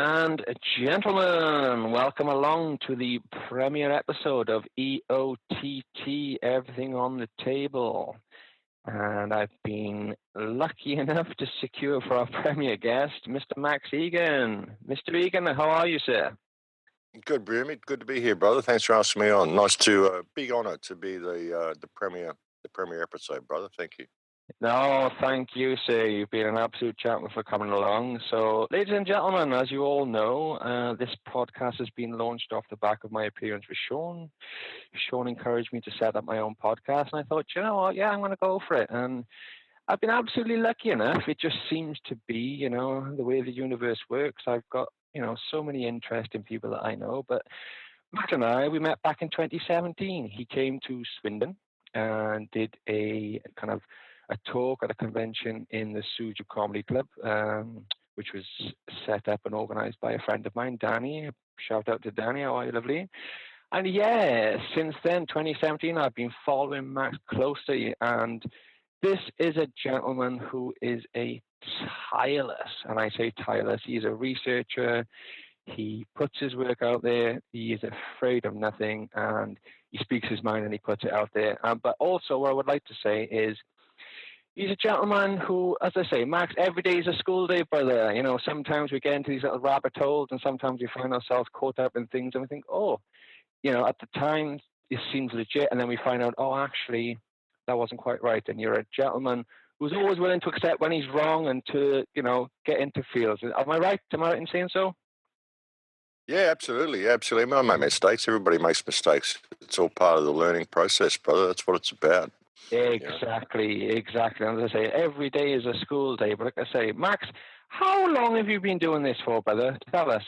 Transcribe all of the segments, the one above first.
And gentlemen, welcome along to the premiere episode of EOTT, Everything on the Table. And I've been lucky enough to secure for our premiere guest, Mr. Max Egan. Mr. Egan, how are you, sir? Good, Brumi. Good to be here, brother. Thanks for asking me on. Nice to big honour to be the premiere episode, brother. Thank you. No, thank you, sir. You've been an absolute champion for coming along. So, ladies and gentlemen, as you all know, this podcast has been launched off the back of my appearance with Sean. Sean encouraged me to set up my own podcast, and I thought, you know what, yeah, I'm going to go for it. And I've been absolutely lucky enough. It just seems to be, the way the universe works. I've got, so many interesting people that I know. But Matt and we met back in 2017. He came to Swindon and did a kind of a talk at a convention in the Suja Comedy Club, which was set up and organized by a friend of mine, Danny. Shout out to Danny. How are you, lovely? And yeah, since then, 2017, I've been following Max closely, and this is a gentleman who is a tireless, and I say tireless, he's a researcher. He puts his work out there. He is afraid of nothing, and he speaks his mind and he puts it out there. But also, what I would like to say is, he's a gentleman who, as I say, Max, every day is a school day, brother. Sometimes we get into these little rabbit holes, and sometimes we find ourselves caught up in things, and we think, at the time, it seems legit, and then we find out, actually, that wasn't quite right. And you're a gentleman who's always willing to accept when he's wrong and to, get into fields. Am I right? Am I right in saying so? Yeah, absolutely. I make mistakes. Everybody makes mistakes. It's all part of the learning process, brother. That's what it's about. Exactly. And as I say, every day is a school day. But like I say, Max, how long have you been doing this for, brother? Tell us.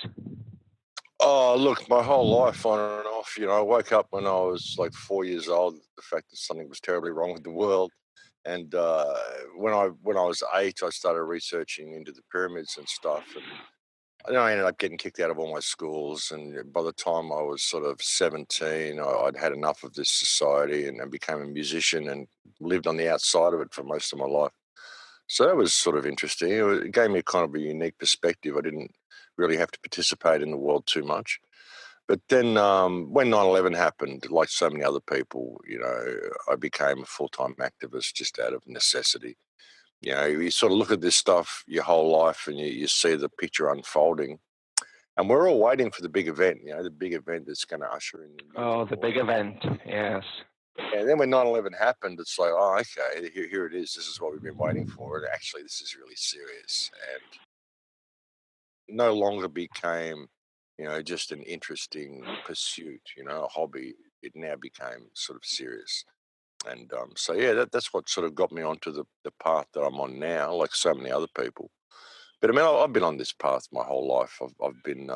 Oh, look, my whole life on and off. I woke up when I was like 4 years old. The fact that something was terribly wrong with the world, and when I was 8, I started researching into the pyramids and stuff, and I ended up getting kicked out of all my schools. And by the time I was sort of 17, I'd had enough of this society and became a musician and lived on the outside of it for most of my life. So that was sort of interesting. It gave me kind of a unique perspective. I didn't really have to participate in the world too much. But then when 9/11 happened, like so many other people, I became a full-time activist just out of necessity. You sort of look at this stuff your whole life and you see the picture unfolding. And we're all waiting for the big event, the big event that's going to usher in the new The big event, yes. And then when 9/11 happened, it's like, okay, here it is. This is what we've been waiting for. And actually, this is really serious. And no longer became, just an interesting pursuit, a hobby. It now became sort of serious. And so, yeah, that's what sort of got me onto the path that I'm on now, like so many other people. But I mean, I've been on this path my whole life. I've been,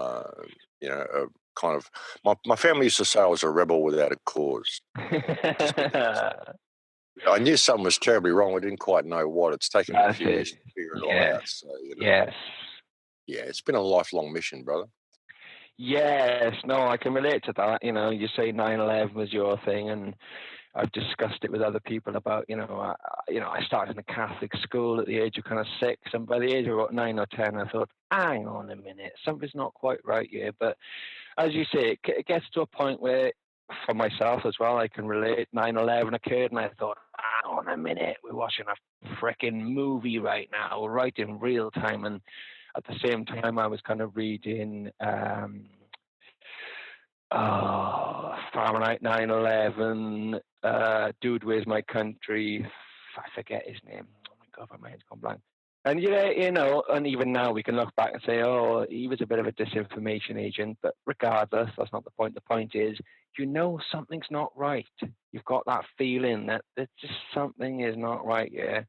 kind of, my family used to say I was a rebel without a cause. I knew something was terribly wrong. I didn't quite know what. It's taken me a few years to figure it all out. So, yes. Yeah, it's been a lifelong mission, brother. Yes, no, I can relate to that. You say 9/11 was your thing, and I've discussed it with other people about, I started in a Catholic school at the age of kind of 6, and by the age of about 9 or 10, I thought, hang on a minute, something's not quite right here. But as you say, it gets to a point where, for myself as well, I can relate. 9/11 occurred, and I thought, hang on a minute, we're watching a freaking movie right now, right in real time. And at the same time, I was kind of reading Fahrenheit 9/11, Dude, Where's My Country? I forget his name. Oh my God, my head's gone blank. And and even now we can look back and say, he was a bit of a disinformation agent. But regardless, that's not the point. The point is, something's not right. You've got that feeling that there's just something is not right, yeah.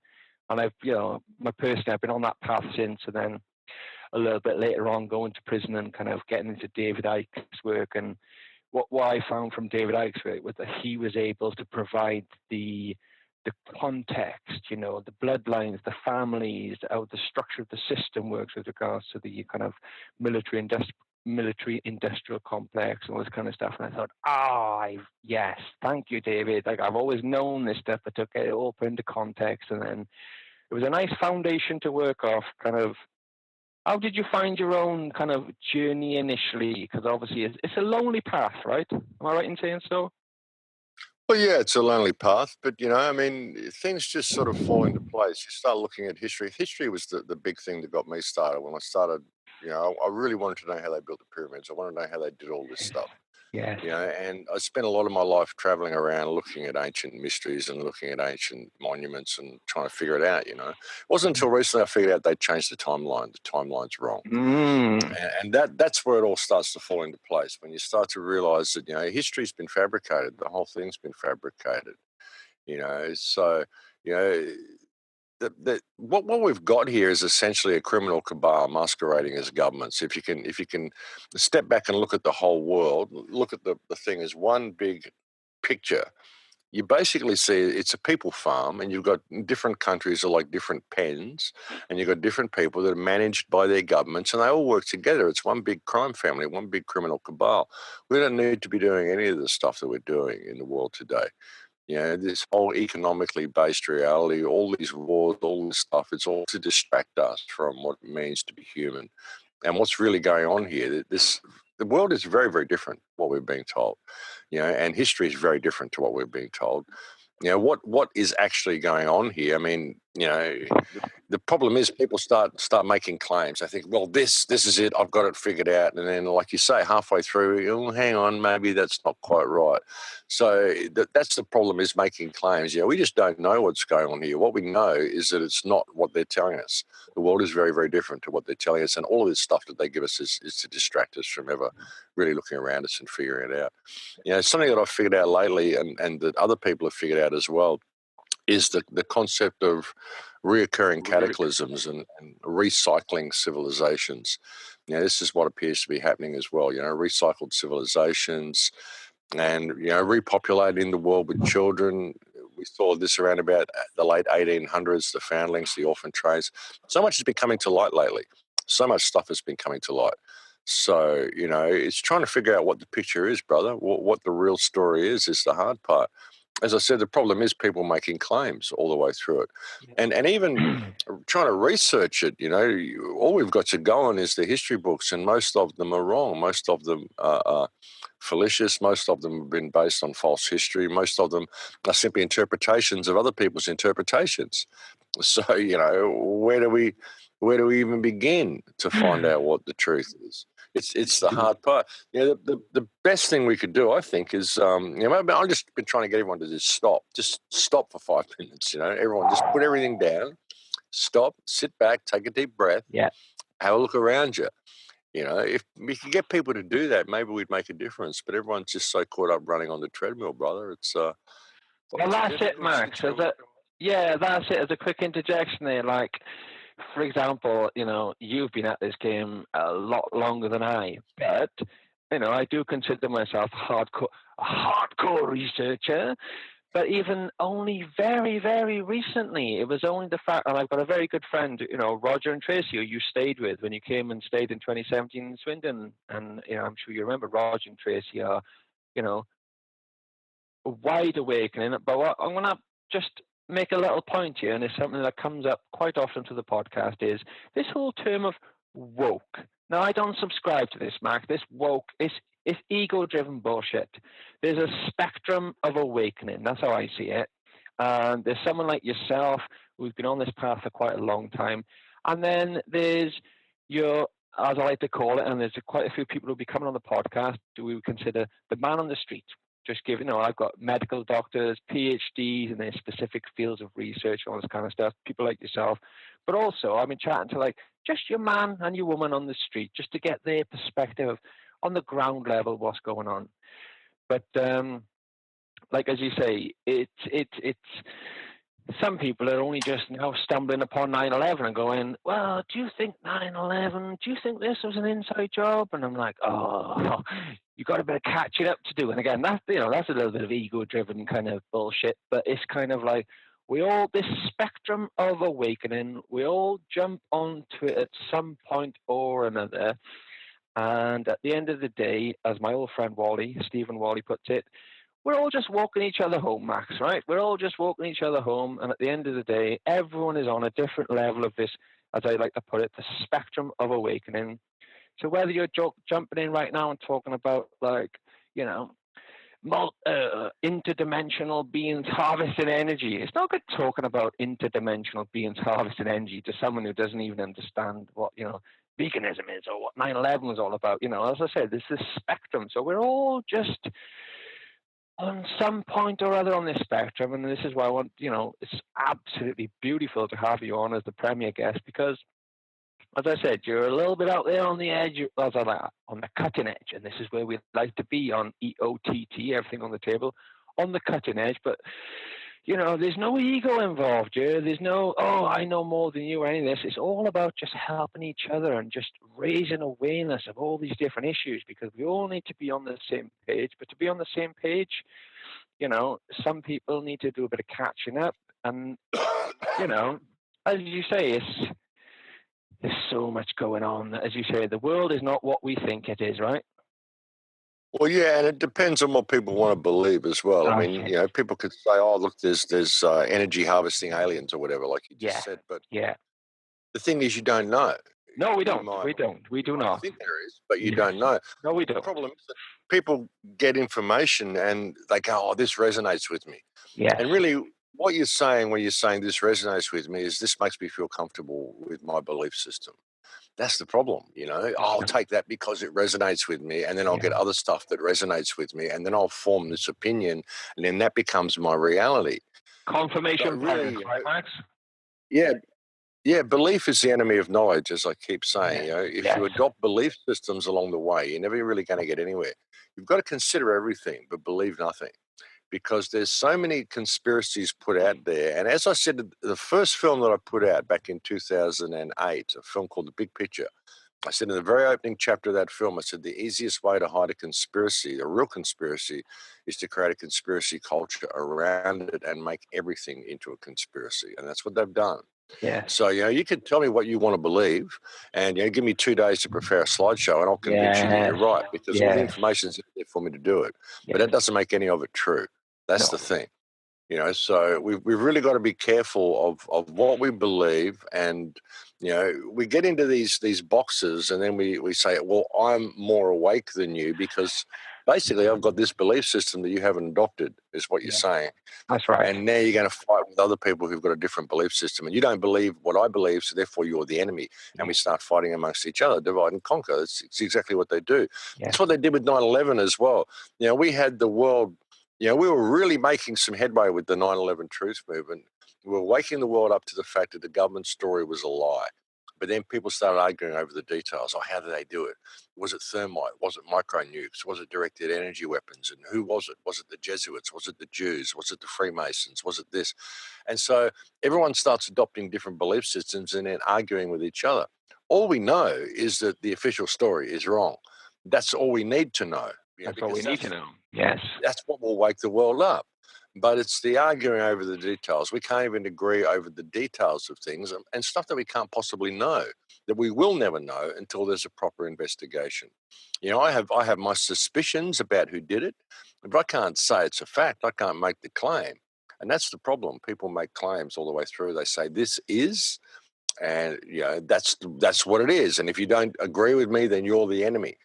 And I've been on that path since, and then a little bit later on going to prison and kind of getting into David Icke's work. And what I found from David Icke's work was that he was able to provide the context, the bloodlines, the families, how the structure of the system works with regards to the kind of military industrial complex and all this kind of stuff. And I thought, yes, thank you, David. Like, I've always known this stuff, but to get it all put into context, and then it was a nice foundation to work off, kind of How did you find your own kind of journey initially? Because obviously it's a lonely path, right? Am I right in saying so? Well, yeah, it's a lonely path, but I mean, things just sort of fall into place. You start looking at history. History was the big thing that got me started. When I started, I really wanted to know how they built the pyramids. I wanted to know how they did all this stuff. Yes. And I spent a lot of my life traveling around looking at ancient mysteries and looking at ancient monuments and trying to figure it out. It wasn't until recently I figured out they changed the timeline. The timeline's wrong. Mm. And that's where it all starts to fall into place, when you start to realize that, history's been fabricated. The whole thing's been fabricated, so, you know, what we've got here is essentially a criminal cabal masquerading as governments. If you can step back and look at the whole world, look at the thing as one big picture, you basically see it's a people farm, and you've got different countries are like different pens, and you've got different people that are managed by their governments, and they all work together. It's one big crime family, one big criminal cabal. We don't need to be doing any of the stuff that we're doing in the world today. This whole economically based reality, all these wars, all this stuff, it's all to distract us from what it means to be human. And what's really going on here, the world is very, very different what we're being told, and history is very different to what we're being told. What is actually going on here? I mean, the problem is people start making claims. I think, well, this is it. I've got it figured out. And then, like you say, halfway through, oh, hang on, maybe that's not quite right. So that's the problem, is making claims. We just don't know what's going on here. What we know is that it's not what they're telling us. The world is very, very different to what they're telling us. And all of this stuff that they give us is to distract us from ever really looking around us and figuring it out. Something that I've figured out lately, and that other people have figured out as well, is the concept of reoccurring cataclysms and recycling civilizations. This is what appears to be happening as well. Recycled civilizations, and repopulating the world with children. We saw this around about the late 1800s, the foundlings, the orphan trains. So much has been coming to light lately. So much stuff has been coming to light. So, it's trying to figure out what the picture is, brother. What the real story is the hard part. As I said, the problem is people making claims all the way through it. And even trying to research it, all we've got to go on is the history books, and most of them are wrong. Most of them are fallacious. Most of them have been based on false history. Most of them are simply interpretations of other people's interpretations. So, where do we even begin to find out what the truth is? It's the hard part. The best thing we could do, I think, is I've just been trying to get everyone to just stop for 5 minutes. Everyone just put everything down, stop, sit back, take a deep breath, have a look around you. If we could get people to do that, maybe we'd make a difference. But everyone's just so caught up running on the treadmill, brother. It's well, that's it, Max. That's it. As a quick interjection there, like, for example, you've been at this game a lot longer than I, but I do consider myself a hardcore researcher. But even only very, very recently, it was only the fact, and I've got a very good friend, Roger and Tracy, who you stayed with when you came and stayed in 2017 in Swindon, and I'm sure you remember Roger and Tracy are, wide awakening. But I'm going to just make a little point here, and it's something that comes up quite often to the podcast, is this whole term of woke. Now, I don't subscribe to this, Mark. This woke is ego-driven bullshit. There's a spectrum of awakening. That's how I see it. And there's someone like yourself who's been on this path for quite a long time. And then there's your, as I like to call it, and there's quite a few people who'll be coming on the podcast who we would consider the man on the street. Just give, I've got medical doctors, PhDs in their specific fields of research, all this kind of stuff, people like yourself. But also, I've been chatting to just your man and your woman on the street, just to get their perspective on the ground level, what's going on. But as you say, it's some people are only just now stumbling upon 9/11 and going, well, do you think 9/11? Do you think this was an inside job? And I'm like, oh, you got a bit of catching up to do. And again, that's a little bit of ego-driven kind of bullshit. But it's kind of like this spectrum of awakening, we all jump onto it at some point or another. And at the end of the day, as my old friend Stephen Wally puts it, we're all just walking each other home, Max, right? We're all just walking each other home. And at the end of the day, everyone is on a different level of this as I like to put it, the spectrum of awakening. So whether you're jumping in right now and talking about, like, you know, interdimensional beings harvesting energy, it's not good talking about interdimensional beings harvesting energy to someone who doesn't even understand what, you know, veganism is or what 9/11 was all about. You know, as I said, there's this spectrum. So we're all just on some point or other on this spectrum, and this is why I want, you know, it's absolutely beautiful to have you on as the premier guest, because, as I said, you're a little bit out there on the edge, on the cutting edge, and this is where we like to be on EOTT, everything on the table, on the cutting edge. But, you know, there's no ego involved here. There's no, oh, I know more than you or any of this. It's all about just helping each other and just raising awareness of all these different issues, because we all need to be on the same page. But to be on the same page, you know, some people need to do a bit of catching up. And, you know, as you say, there's so much going on. As you say, the world is not what we think it is, right? Well, yeah, and it depends on what people want to believe as well. I mean, you know, people could say, "Oh, look, there's energy harvesting aliens or whatever," like you just said. But the thing is, you don't know. No, we don't. We do not. I think there is, but you don't know. No, we don't. The problem is that people get information and they go, "Oh, this resonates with me." Yeah. And really, what you're saying when you're saying this resonates with me is this makes me feel comfortable with my belief system. That's the problem, you know. I'll take that because it resonates with me, and then I'll get other stuff that resonates with me, and then I'll form this opinion, and then that becomes my reality. Confirmation bias, right, Max? Yeah, belief is the enemy of knowledge, as I keep saying. You know, if you adopt belief systems along the way, you're never really going to get anywhere. You've got to consider everything, but believe nothing, because there's so many conspiracies put out there. And as I said, the first film that I put out back in 2008, a film called The Big Picture, I said in the very opening chapter of that film, I said the easiest way to hide a conspiracy, a real conspiracy, is to create a conspiracy culture around it and make everything into a conspiracy. And that's what they've done. Yeah. So, you know, you can tell me what you want to believe and, you know, give me 2 days to prepare a slideshow and I'll convince you that you're right, because all the information is there for me to do it. But that doesn't make any of it true. That's the thing. You know, so we've really got to be careful of what we believe. And, you know, we get into these boxes and then we say, well, I'm more awake than you because basically I've got this belief system that you haven't adopted, is what you're saying. That's right. And now you're going to fight with other people who've got a different belief system. And you don't believe what I believe, so therefore you're the enemy. And we start fighting amongst each other, divide and conquer. It's exactly what they do. That's what they did with 9/11 as well. You know, we had the world. You know, we were really making some headway with the 9/11 truth movement. We were waking the world up to the fact that the government story was a lie. But then people started arguing over the details. Oh, how did they do it? Was it thermite? Was it micro nukes? Was it directed energy weapons? And who was it? Was it the Jesuits? Was it the Jews? Was it the Freemasons? Was it this? And so everyone starts adopting different belief systems and then arguing with each other. All we know is that the official story is wrong. That's all we need to know. That's all we need to know. Yes. That's what will wake the world up. But it's the arguing over the details. We can't even agree over the details of things and stuff that we can't possibly know, that we will never know until there's a proper investigation. You know, I have my suspicions about who did it, but I can't say it's a fact. I can't make the claim. And that's the problem. People make claims all the way through. They say this is, and you know, that's what it is. And if you don't agree with me, then you're the enemy.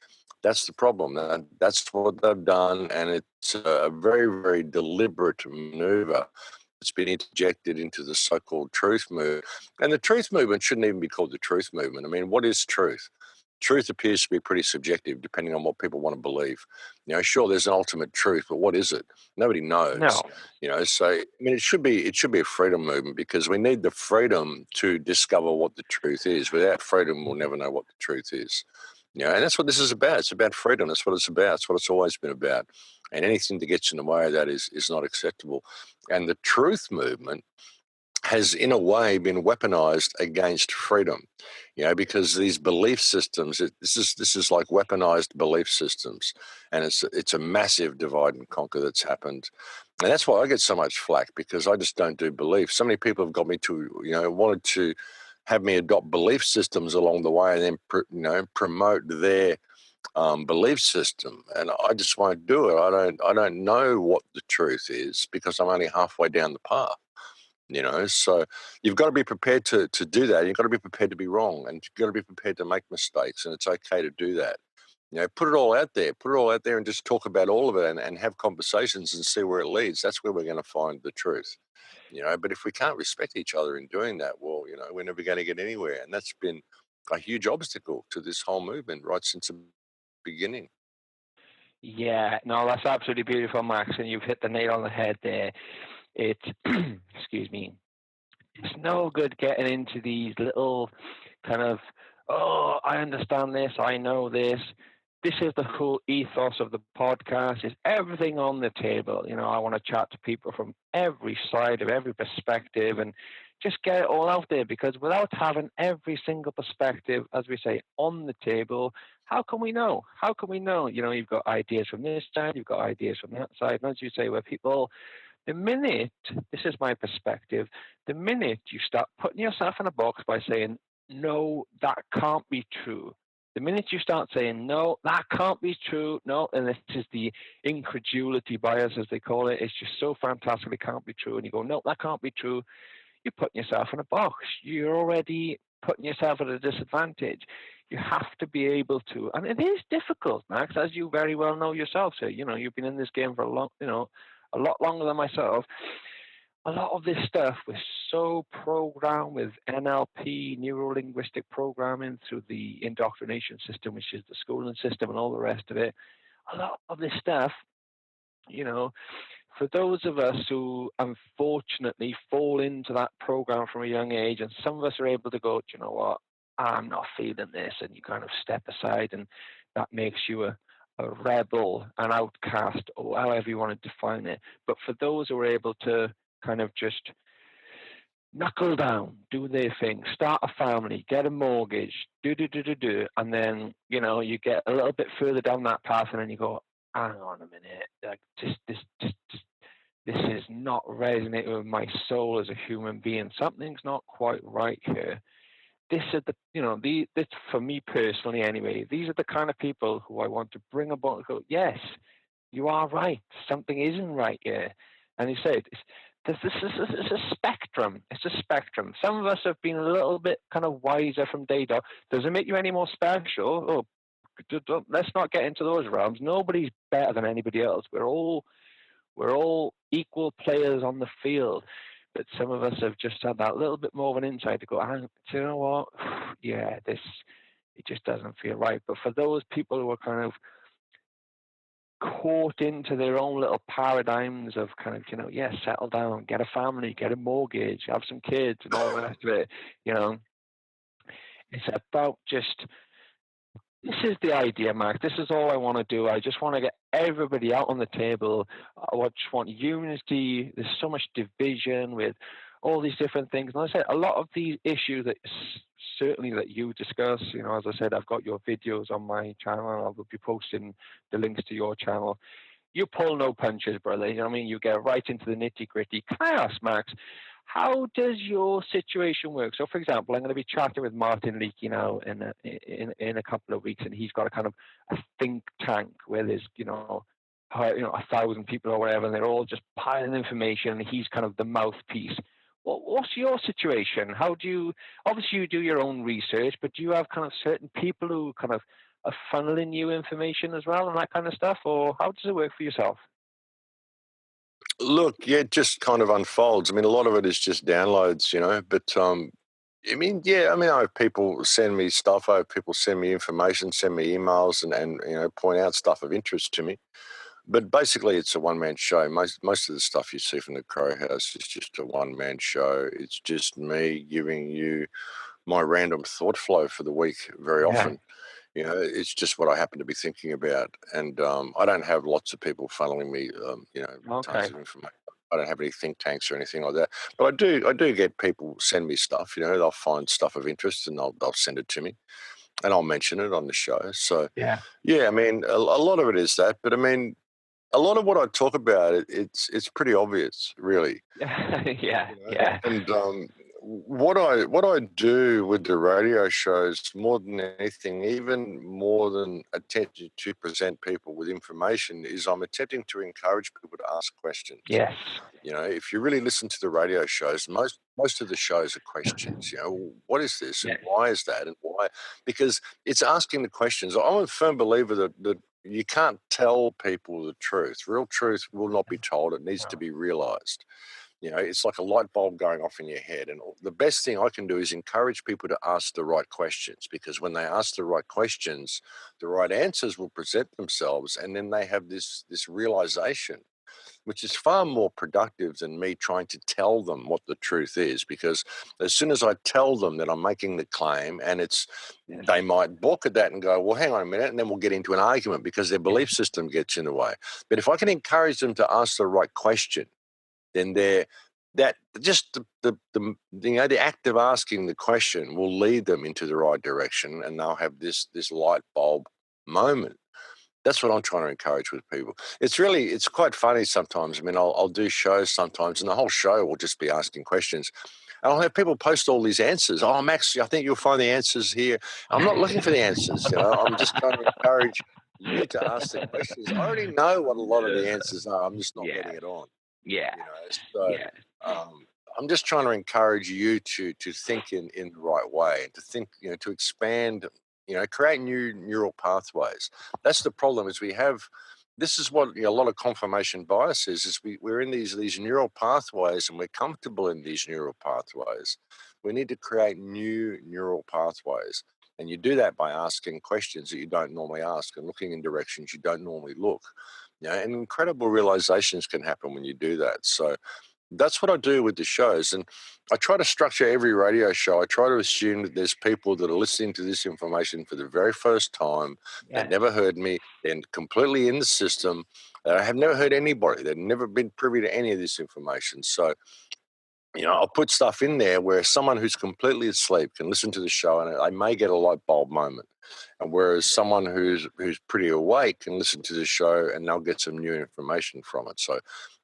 That's the problem. That's what they've done, and it's a very, very deliberate maneuver that's been interjected into the so-called truth movement. And the truth movement shouldn't even be called the truth movement. I mean, what is truth? Truth appears to be pretty subjective, depending on what people want to believe. You know, sure, there's an ultimate truth, but what is it? Nobody knows. No. You know, so I mean, it should be a freedom movement, because we need the freedom to discover what the truth is. Without freedom, we'll never know what the truth is. You know, and that's what this is about. It's about freedom. That's what it's about. It's what it's always been about. And anything that gets in the way of that is not acceptable. And the truth movement has, in a way, been weaponized against freedom. You know, because these belief systems, this is like weaponized belief systems, and it's a massive divide and conquer that's happened. And that's why I get so much flack, because I just don't do belief. So many people have got me to, you know, wanted to have me adopt belief systems along the way, and then promote their belief system. And I just won't do it. I don't know what the truth is, because I'm only halfway down the path. you know. So you've got to be prepared to do that. You've got to be prepared to be wrong, and you've got to be prepared to make mistakes, and it's okay to do that. You know, put it all out there and just talk about all of it and have conversations and see where it leads. That's where we're going to find the truth, you know. But if we can't respect each other in doing that, well, you know, we're never going to get anywhere. And that's been a huge obstacle to this whole movement right since the beginning. Yeah, no, that's absolutely beautiful, Max, and you've hit the nail on the head there. It's, excuse me, it's no good getting into these little kind of, oh, I understand this, I know this. This is the whole ethos of the podcast, is everything on the table. You know, I want to chat to people from every side, of every perspective, and just get it all out there, because without having every single perspective, as we say, on the table, how can we know? How can we know? You know, you've got ideas from this side, you've got ideas from that side. And as you say, where people, the minute, this is my perspective, the minute you start putting yourself in a box by saying, no, that can't be true. The minute you start saying, no, that can't be true, no, and this is the incredulity bias, as they call it, it's just so fantastic, it can't be true, and you go, no, that can't be true, you're putting yourself in a box. You're already putting yourself at a disadvantage. You have to be able to, and it is difficult, Max, as you very well know yourself. So, you know, you've been in this game for a lot longer than myself. A lot of this stuff was so programmed with NLP, neuro-linguistic programming, through the indoctrination system, which is the schooling system and all the rest of it. A lot of this stuff, you know, for those of us who unfortunately fall into that program from a young age, and some of us are able to go, do you know what, I'm not feeling this, and you kind of step aside, and that makes you a rebel, an outcast, or however you want to define it. But for those who are able to kind of just knuckle down, do their thing, start a family, get a mortgage, and then, you know, you get a little bit further down that path, and then you go, hang on a minute, like this is not resonating with my soul as a human being. Something's not quite right here. This is the, you know, this, for me personally anyway, these are the kind of people who I want to bring about and go, yes, you are right. Something isn't right here. And he said, it's a spectrum. It's a spectrum. Some of us have been a little bit kind of wiser from day dot. Does it make you any more special? Oh, let's not get into those realms. Nobody's better than anybody else. We're all equal players on the field. But some of us have just had that little bit more of an insight to go, do you know what? Yeah, it just doesn't feel right. But for those people who are kind of caught into their own little paradigms of kind of, you know, yeah, settle down, get a family, get a mortgage, have some kids, and all the rest of it, you know, it's about just, this is the idea, Mark. This is all I want to do. I just want to get everybody out on the table. I just want unity. There's so much division with all these different things. And I said, a lot of these issues that certainly that you discuss, you know, as I said, I've got your videos on my channel. I will be posting the links to your channel. You pull no punches, brother. You know what I mean? You get right into the nitty gritty. Can I ask, Max, how does your situation work? So, for example, I'm going to be chatting with Martin Leakey now in a couple of weeks, and he's got a kind of a think tank where there's, you know, 1,000 people or whatever, and they're all just piling information, and he's kind of the mouthpiece. What's your situation? How do you, obviously you do your own research, but do you have kind of certain people who kind of are funneling you information as well and that kind of stuff, or how does it work for yourself? Look, yeah, it just kind of unfolds. I mean, a lot of it is just downloads, you know, but I mean, yeah, I mean, I have people send me stuff. I have people send me information, send me emails, and you know, point out stuff of interest to me. But basically, it's a one-man show. Most of the stuff you see from the Crow House is just a one-man show. It's just me giving you my random thought flow for the week. Very Yeah. often, you know, it's just what I happen to be thinking about, and I don't have lots of people funneling me, you know, Okay. tons of information. I don't have any think tanks or anything like that. But I do get people send me stuff. You know, they'll find stuff of interest and they'll send it to me, and I'll mention it on the show. So, Yeah. yeah, I mean, a lot of it is that, but I mean, a lot of what I talk about, it's pretty obvious, really. Yeah. You know? Yeah. And what I do with the radio shows more than anything, even more than attempting to present people with information, is I'm attempting to encourage people to ask questions. Yes. You know, if you really listen to the radio shows, most of the shows are questions. You know, what is this and why is that and why? Because it's asking the questions. I'm a firm believer that you can't tell people the truth. Real truth will not be told. It needs to be realized. You know, it's like a light bulb going off in your head. And the best thing I can do is encourage people to ask the right questions, because when they ask the right questions, the right answers will present themselves. And then they have this realization, which is far more productive than me trying to tell them what the truth is. Because as soon as I tell them that I'm making the claim, and they might balk at that and go, well, hang on a minute, and then we'll get into an argument because their belief system gets in the way. But if I can encourage them to ask the right question, then the act of asking the question will lead them into the right direction, and they'll have this light bulb moment. That's what I'm trying to encourage with people. It's quite funny sometimes. I mean, I'll do shows sometimes, and the whole show will just be asking questions. And I'll have people post all these answers. Oh, Max, I think you'll find the answers here. I'm not looking for the answers. You know, I'm just trying to encourage you to ask the questions. I already know what a lot of the answers are. I'm just not letting it on. Yeah. You know, so I'm just trying to encourage you to think in the right way, and to think, you know, to expand, you know, create new neural pathways. That's the problem. Is this is what, you know, a lot of confirmation bias is we're in these neural pathways, and we're comfortable in these neural pathways. We need to create new neural pathways. And you do that by asking questions that you don't normally ask, and looking in directions you don't normally look. You know, and incredible realizations can happen when you do that. So that's what I do with the shows. And I try to structure every radio show. I try to assume that there's people that are listening to this information for the very first time. They've never heard me. They're completely in the system. I have never heard anybody. They've never been privy to any of this information. So, you know, I'll put stuff in there where someone who's completely asleep can listen to the show, and I may get a light bulb moment. And whereas someone who's pretty awake can listen to the show, and they'll get some new information from it. So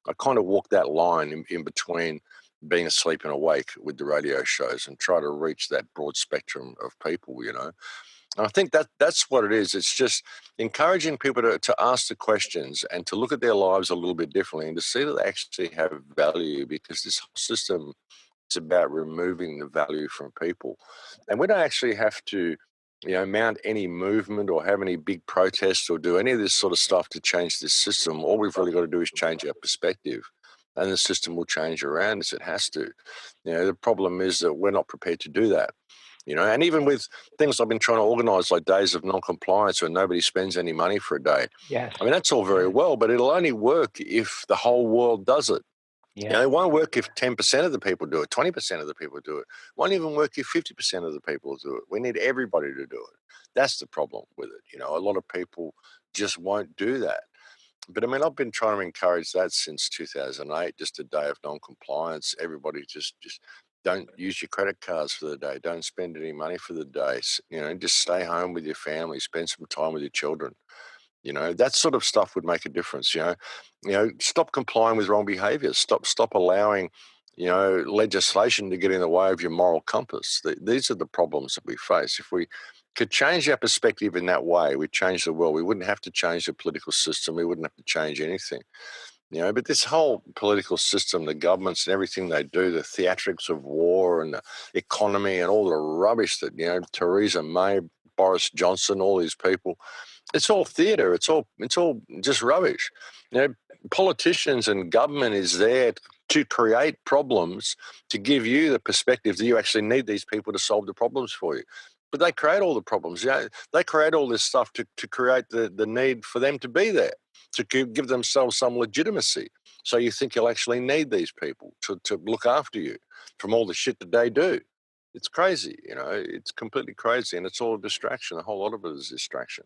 I kind of walk that line in between being asleep and awake with the radio shows, and try to reach that broad spectrum of people, you know. And I think that's what it is. It's just encouraging people to ask the questions, and to look at their lives a little bit differently, and to see that they actually have value, because this whole system is about removing the value from people. And we don't actually have to, you know, mount any movement or have any big protests or do any of this sort of stuff to change this system. All we've really got to do is change our perspective, and the system will change around us. It has to. You know, the problem is that we're not prepared to do that. You know, and even with things I've been trying to organise, like days of non-compliance where nobody spends any money for a day. Yes. I mean, that's all very well, but it'll only work if the whole world does it. You know, it won't work if 10% of the people do it, 20% of the people do it. It won't even work if 50% of the people do it. We need everybody to do it. That's the problem with it. You know, a lot of people just won't do that. But I mean, I've been trying to encourage that since 2008, just a day of non-compliance. Everybody just don't use your credit cards for the day. Don't spend any money for the day. You know, just stay home with your family, spend some time with your children. You know, that sort of stuff would make a difference. You know, stop complying with wrong behaviours. Stop allowing, you know, legislation to get in the way of your moral compass. These are the problems that we face. If we could change our perspective in that way, we'd change the world. We wouldn't have to change the political system. We wouldn't have to change anything. You know, but this whole political system, the governments and everything they do, the theatrics of war and the economy and all the rubbish that, you know, Theresa May, Boris Johnson, all these people, it's all theatre. It's all just rubbish. You know, politicians and government is there to create problems, to give you the perspective that you actually need these people to solve the problems for you. But they create all the problems. You know, they create all this stuff to create the need for them to be there, to give themselves some legitimacy. So you think you'll actually need these people to look after you from all the shit that they do. It's crazy, you know, it's completely crazy, and it's all a distraction. A whole lot of it is distraction.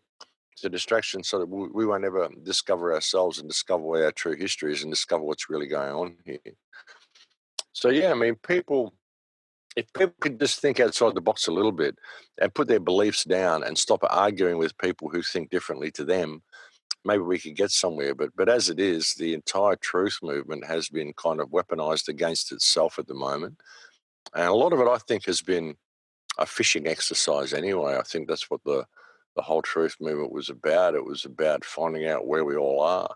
It's a distraction so that we won't ever discover ourselves and discover what our true history is and discover what's really going on here. So, yeah, I mean, if people could just think outside the box a little bit and put their beliefs down and stop arguing with people who think differently to them, maybe we could get somewhere. But as it is, the entire truth movement has been kind of weaponized against itself at the moment. And a lot of it, I think, has been a fishing exercise anyway. I think that's what the whole truth movement was about. It was about finding out where we all are,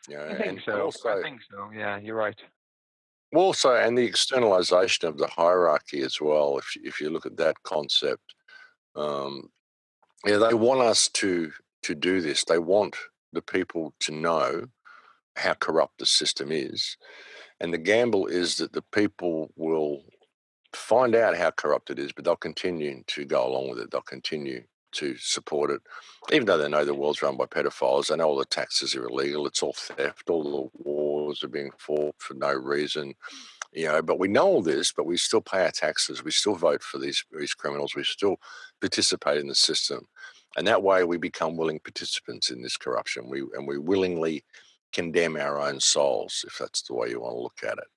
you know, I think and so. also, I think so. Yeah, you're right. also, and the externalisation of the hierarchy as well. If you look at that concept, yeah, they want us to do this. They want the people to know how corrupt the system is, and the gamble is that the people will find out how corrupt it is, but they'll continue to go along with it. They'll continue to support it, even though they know the world's run by pedophiles. They know all the taxes are illegal. It's all theft. All the wars are being fought for no reason. You know, but we know all this, but we still pay our taxes. We still vote for these criminals. We still participate in the system, and that way we become willing participants in this corruption. We willingly condemn our own souls, if that's the way you want to look at it.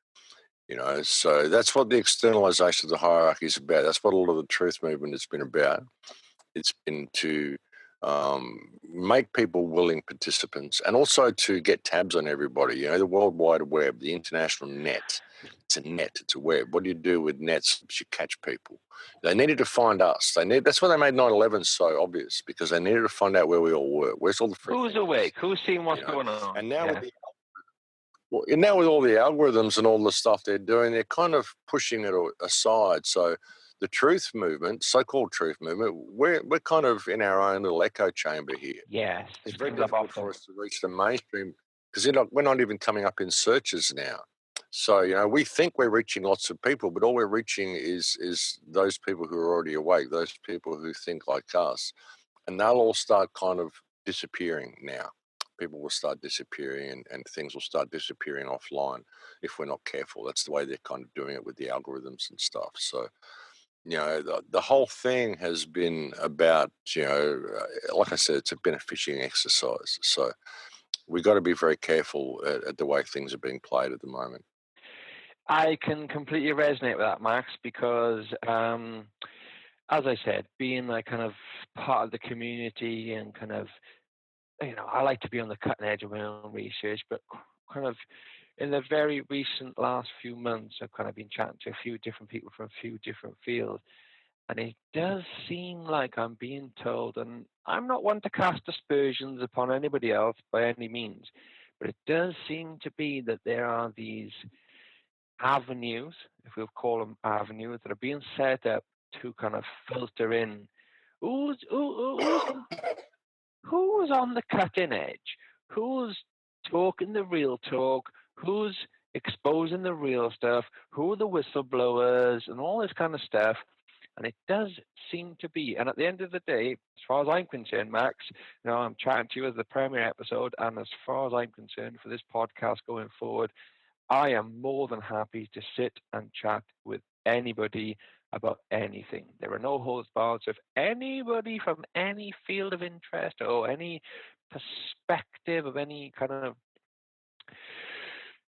You know, so that's what the externalisation of the hierarchy is about. That's what a lot of the truth movement has been about. It's been to make people willing participants, and also to get tabs on everybody. You know, the World Wide Web, the international net. It's a net. It's a web. What do you do with nets? You catch people. They needed to find us. That's why they made 9/11 so obvious, because they needed to find out where we all were. Where's all the free Who's thinkers? awake? Who's seeing what's You know? going on? And now Yeah. now with all the algorithms and all the stuff they're doing, they're kind of pushing it aside. So the truth movement, so-called truth movement, we're kind of in our own little echo chamber here. Yes. It's very difficult for us to reach the mainstream because we're not even coming up in searches now. So, you know, we think we're reaching lots of people, but all we're reaching is those people who are already awake, those people who think like us. And they'll all start kind of disappearing now. People will start disappearing, and things will start disappearing offline if we're not careful. That's the way they're kind of doing it with the algorithms and stuff. So, you know, the whole thing has been about, you know, like I said, it's been a fishing exercise. So we've got to be very careful at the way things are being played at the moment. I can completely resonate with that, Max, because as I said, being like kind of part of the community and kind of, you know, I like to be on the cutting edge of my own research, but kind of in the very recent last few months, I've kind of been chatting to a few different people from a few different fields. And it does seem like I'm being told, and I'm not one to cast aspersions upon anybody else by any means, but it does seem to be that there are these avenues, if we'll call them avenues, that are being set up to kind of filter in who's on the cutting edge, who's talking the real talk, who's exposing the real stuff, who are the whistleblowers, and all this kind of stuff. And it does seem to be, and at the end of the day, as far as I'm concerned, Max, you know, I'm chatting to you as the premiere episode, and as far as I'm concerned for this podcast going forward, I am more than happy to sit and chat with anybody about anything. There are no holds barred. So if anybody from any field of interest or any perspective of any kind of,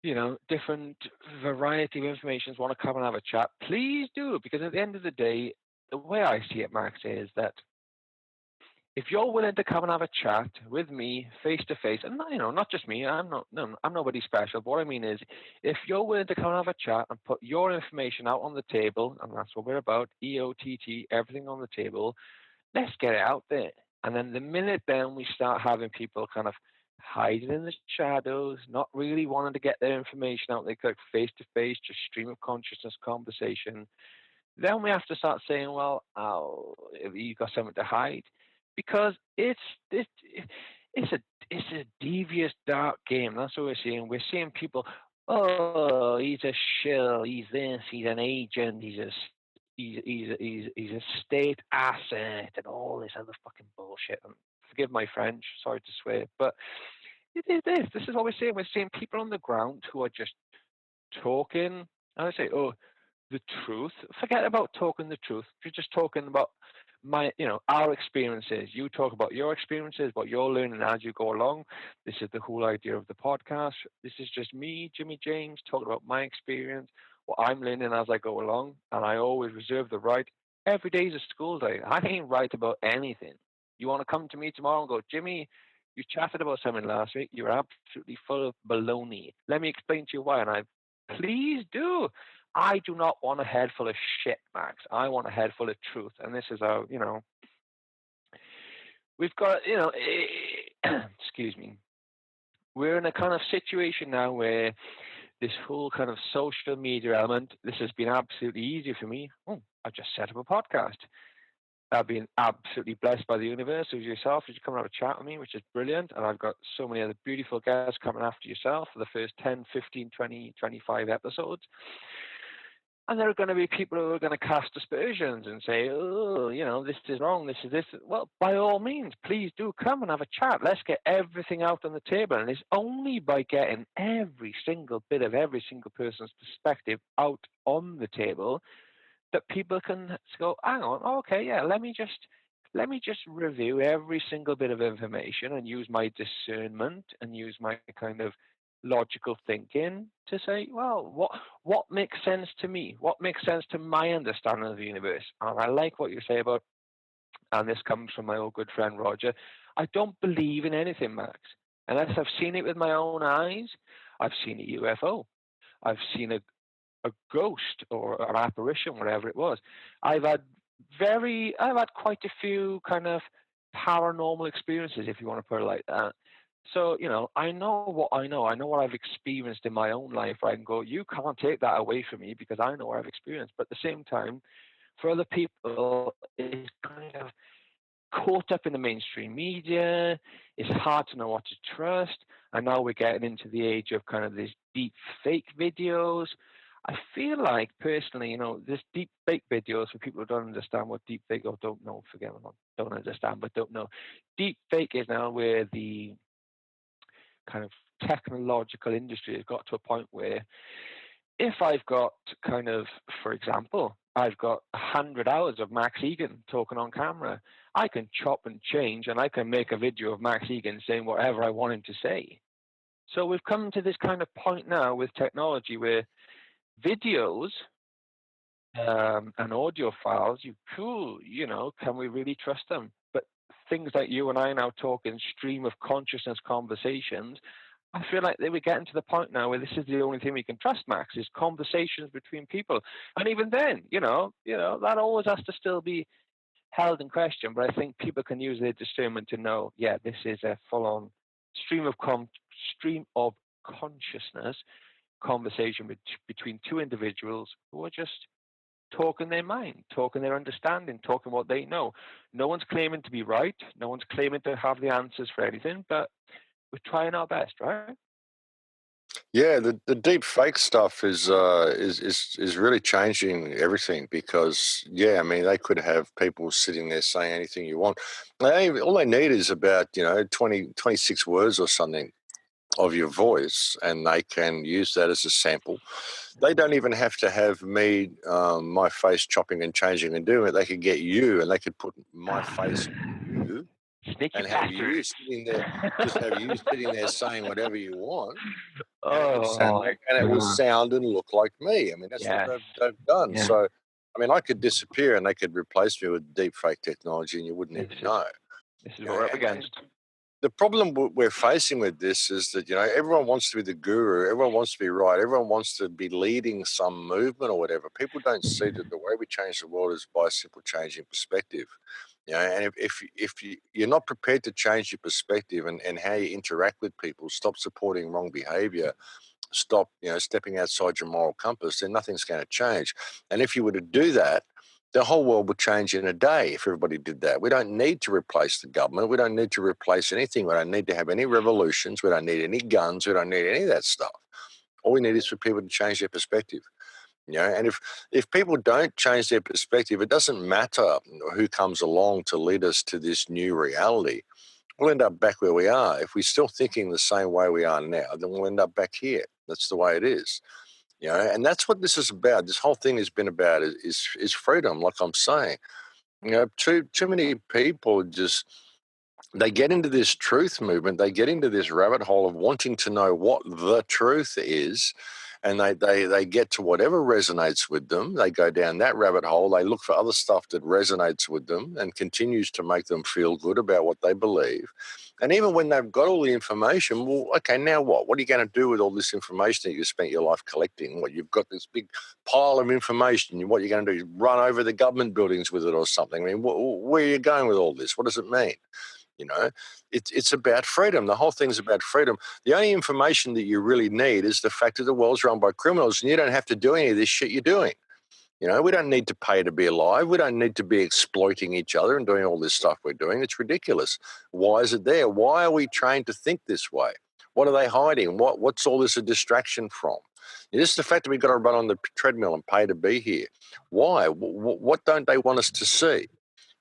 you know, different variety of information want to come and have a chat, please do. Because at the end of the day, the way I see it, Max, is that if you're willing to come and have a chat with me face to face, and you know, not just me, I'm nobody special. But what I mean is, if you're willing to come and have a chat and put your information out on the table, and that's what we're about, EOTT, everything on the table, let's get it out there. And then the minute then we start having people kind of hiding in the shadows, not really wanting to get their information out, they go face to face, just stream of consciousness conversation. Then we have to start saying, well, oh, you've got something to hide. Because it's a devious, dark game. That's what we're seeing. We're seeing people, oh, he's a shill, he's this, he's an agent, he's a state asset, and all this other fucking bullshit. And forgive my French, sorry to swear, but it is this. This is what we're seeing. We're seeing people on the ground who are just talking. And I say, oh, the truth. Forget about talking the truth. You're just talking about our experiences. You talk about your experiences, what you're learning as you go along. This is the whole idea of the podcast. This is just me, Jimmy James, talking about my experience, what I'm learning as I go along. And I always reserve the right. Every day is a school day. I ain't right about anything. You want to come to me tomorrow and go, Jimmy, you chatted about something last week. You're absolutely full of baloney. Let me explain to you why. And please do. I do not want a head full of shit, Max. I want a head full of truth. And this is how, we've got, excuse me, we're in a kind of situation now where this whole kind of social media element, this has been absolutely easy for me. I've just set up a podcast. I've been absolutely blessed by the universe with yourself as you come and have a chat with me, which is brilliant. And I've got so many other beautiful guests coming after yourself for the first 10, 15, 20, 25 episodes. And there are going to be people who are going to cast aspersions and say, oh, this is wrong, this is this. Well, by all means, please do come and have a chat. Let's get everything out on the table. And it's only by getting every single bit of every single person's perspective out on the table that people can go, hang on, okay, yeah, let me just review every single bit of information and use my discernment and use my kind of logical thinking to say, well, what makes sense to me? What makes sense to my understanding of the universe? And I like what you say about, and this comes from my old good friend Roger, I don't believe in anything, Max, unless I've seen it with my own eyes. I've seen a UFO. I've seen a ghost or an apparition, whatever it was. I've had quite a few kind of paranormal experiences, if you want to put it like that. So, I know what I know. I know what I've experienced in my own life. I can go, you can't take that away from me because I know what I've experienced. But at the same time, for other people, it's kind of caught up in the mainstream media. It's hard to know what to trust. And now we're getting into the age of kind of these deep fake videos. I feel like personally, this deep fake videos, for people who don't understand what deep fake or don't know, forget me, don't understand, but don't know. Deep fake is now where the kind of technological industry has got to a point where if I've got kind of, for example, I've got 100 hours of Max Egan talking on camera, I can chop and change and I can make a video of Max Egan saying whatever I want him to say. So we've come to this kind of point now with technology where videos and audio files, can we really trust them? But things like you and I now talking stream of consciousness conversations, I feel like they were getting to the point now where this is the only thing we can trust, Max, is conversations between people. And even then, that always has to still be held in question. But I think people can use their discernment to know, yeah, this is a full-on stream of consciousness conversation between two individuals who are just talking their mind, talking their understanding, talking what they know. No one's claiming to be right. No one's claiming to have the answers for anything, but we're trying our best, right? Yeah, the deep fake stuff is really changing everything because they could have people sitting there saying anything you want. All they need is about 26 words or something of your voice, and they can use that as a sample. They don't even have to have me, my face chopping and changing and doing it. They could get you, and they could put my face on you, Sneaky and have bastard. you sitting there, just have you sitting there saying whatever you want, and it would Oh, sound and look like me. I mean, that's yes. what they've done. Yeah. So, I mean, I could disappear, and they could replace me with deep fake technology, and you wouldn't even know. This is what we're up against. The problem we're facing with this is that, everyone wants to be the guru. Everyone wants to be right. Everyone wants to be leading some movement or whatever. People don't see that the way we change the world is by a simple change in perspective. And if you're not prepared to change your perspective and how you interact with people, stop supporting wrong behavior, stop, stepping outside your moral compass, then nothing's going to change. And if you were to do that, the whole world would change in a day if everybody did that. We don't need to replace the government. We don't need to replace anything. We don't need to have any revolutions. We don't need any guns. We don't need any of that stuff. All we need is for people to change their perspective. And if people don't change their perspective, it doesn't matter who comes along to lead us to this new reality. We'll end up back where we are. If we're still thinking the same way we are now, then we'll end up back here. That's the way it is. And that's what this is about. This whole thing has been about is freedom, like I'm saying. Too many people they get into this truth movement. They get into this rabbit hole of wanting to know what the truth is, and they get to whatever resonates with them. They go down that rabbit hole. They look for other stuff that resonates with them and continues to make them feel good about what they believe. And even when they've got all the information, well, okay, now what? What are you going to do with all this information that you spent your life collecting? What, you've got this big pile of information. What you're going to do is run over the government buildings with it or something? I mean, where are you going with all this? What does it mean? You know, it's about freedom. The whole thing's about freedom. The only information that you really need is the fact that the world's run by criminals, and you don't have to do any of this shit you're doing. You know, we don't need to pay to be alive. We don't need to be exploiting each other and doing all this stuff we're doing. It's ridiculous. Why is it there? Why are we trained to think this way? What are they hiding? What's all this a distraction from? Just the fact that we've got to run on the treadmill and pay to be here. Why? What don't they want us to see?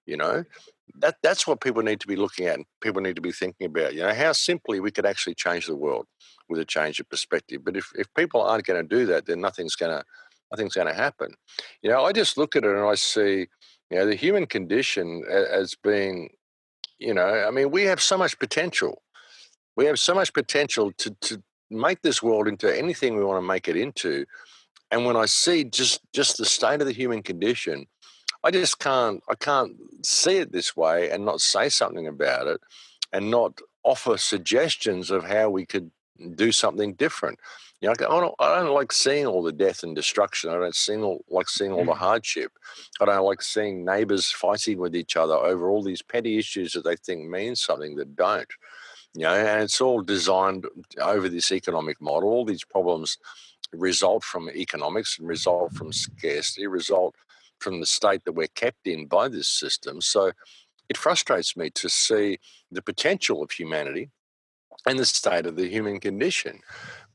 You know, that's what people need to be looking at and people need to be thinking about. You know, how simply we could actually change the world with a change of perspective. But if people aren't going to do that, then nothing's going to happen. You know, I just look at it and I see, you know, the human condition as being, you know, I mean, we have so much potential. We have so much potential to make this world into anything we want to make it into. And when I see just the state of the human condition, I can't see it this way and not say something about it and not offer suggestions of how we could do something different. You know, I don't like seeing all the death and destruction. I don't like seeing all the hardship. I don't like seeing neighbours fighting with each other over all these petty issues that they think mean something that don't. You know, and it's all designed over this economic model. All these problems result from economics and result from scarcity, result from the state that we're kept in by this system. So it frustrates me to see the potential of humanity and the state of the human condition.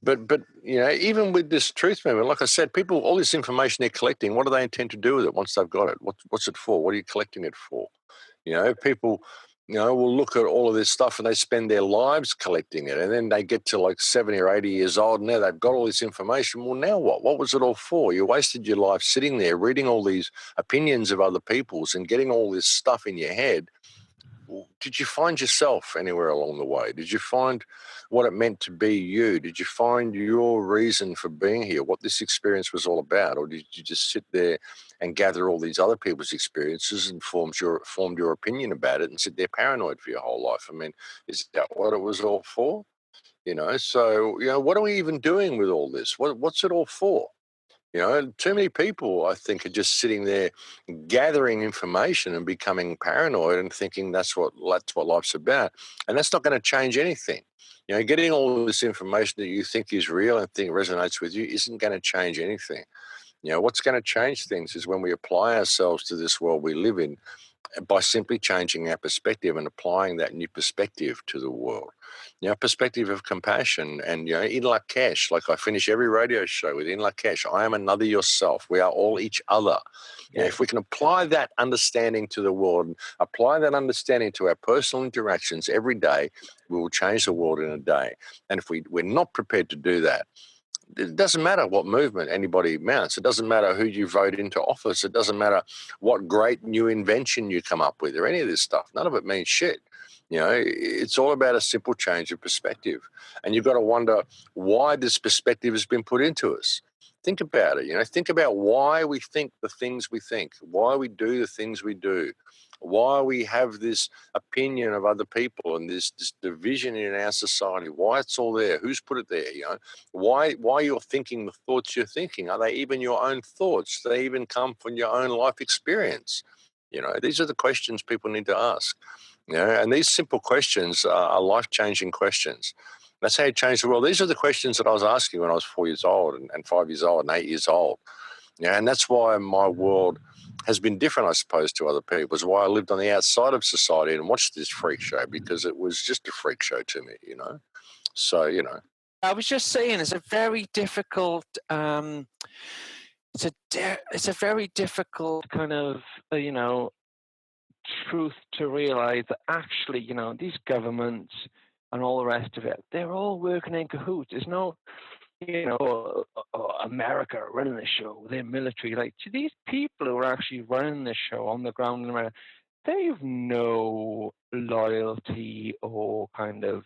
But you know, even with this truth movement, like I said, people, all this information they're collecting, what do they intend to do with it once they've got it? What's it for? What are you collecting it for? You know, people, you know, will look at all of this stuff and they spend their lives collecting it. And then they get to like 70 or 80 years old and now they've got all this information. Well, now what? What was it all for? You wasted your life sitting there reading all these opinions of other people's and getting all this stuff in your head. Did you find yourself anywhere along the way? Did you find what it meant to be you? Did you find your reason for being here, what this experience was all about? Or did you just sit there and gather all these other people's experiences and formed your opinion about it and sit there paranoid for your whole life? I mean, is that what it was all for? You know, so, you know, what are we even doing with all this? What's it all for? You know, too many people, I think, are just sitting there gathering information and becoming paranoid and thinking that's what life's about. And that's not going to change anything. You know, getting all this information that you think is real and think resonates with you isn't going to change anything. You know, what's going to change things is when we apply ourselves to this world we live in by simply changing our perspective and applying that new perspective to the world. You know, perspective of compassion and, you know, in Lakesh, like I finish every radio show with in Lakesh, I am another yourself. We are all each other. Yeah. You know, if we can apply that understanding to the world, and apply that understanding to our personal interactions every day, we will change the world in a day. And if we're not prepared to do that, it doesn't matter what movement anybody mounts. It doesn't matter who you vote into office. It doesn't matter what great new invention you come up with or any of this stuff. None of it means shit. You know, it's all about a simple change of perspective. And you've got to wonder why this perspective has been put into us. Think about it. You know, think about why we think the things we think, why we do the things we do, why we have this opinion of other people and this division in our society, why it's all there, who's put it there, you know, why you're thinking the thoughts you're thinking. Are they even your own thoughts? Do they even come from your own life experience? You know, these are the questions people need to ask. You know, and these simple questions are life-changing questions. That's how you change the world. These are the questions that I was asking when I was 4 years old and 5 years old and 8 years old. Yeah, and that's why my world has been different, I suppose, to other people's. Why I lived on the outside of society and watched this freak show, because it was just a freak show to me, you know. So, you know. I was just saying, it's a very difficult. It's a very difficult kind of you know, truth to realize that actually, you know, these governments and all the rest of it, they're all working in cahoots. There's no, you know, America running the show, their military. Like, to these people who are actually running the show on the ground in America, they have no loyalty or kind of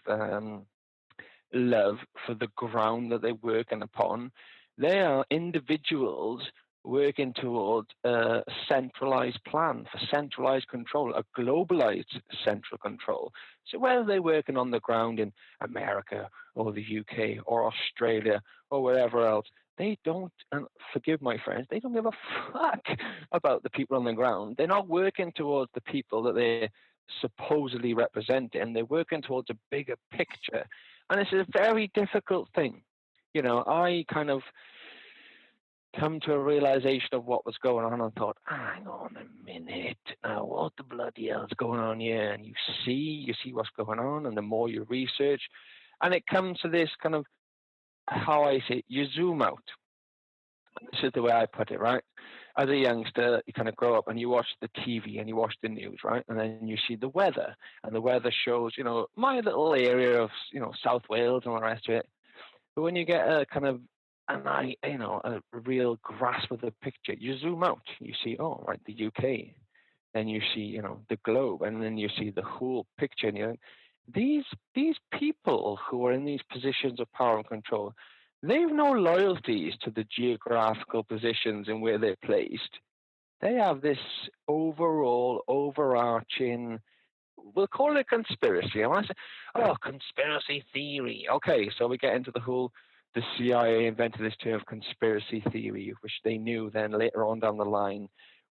love for the ground that they're working upon. They are individuals working towards a centralized plan for centralized control, a globalized central control. So whether they're working on the ground in America or the UK or Australia or wherever else, they don't, and forgive my friends, they don't give a fuck about the people on the ground. They're not working towards the people that they're supposedly representing. They're working towards a bigger picture. And it's a very difficult thing. You know, I kind of come to a realization of what was going on and thought, hang on a minute, now what the bloody hell's going on here? And you see what's going on, and the more you research, and it comes to this kind of, how I say, you zoom out. This is the way I put it, right? As a youngster, you kind of grow up and you watch the TV and you watch the news, right? And then you see the weather, and the weather shows, you know, my little area of, you know, South Wales and all the rest of it. But when you get a kind of a real grasp of the picture, you zoom out. You see, oh, right, the UK. Then you see, you know, the globe, and then you see the whole picture. And you know, these people who are in these positions of power and control, they've no loyalties to the geographical positions and where they're placed. They have this overall, overarching, we'll call it a conspiracy. I want to say, oh, conspiracy theory. Okay, so we get into the CIA invented this term of conspiracy theory, which they knew then later on down the line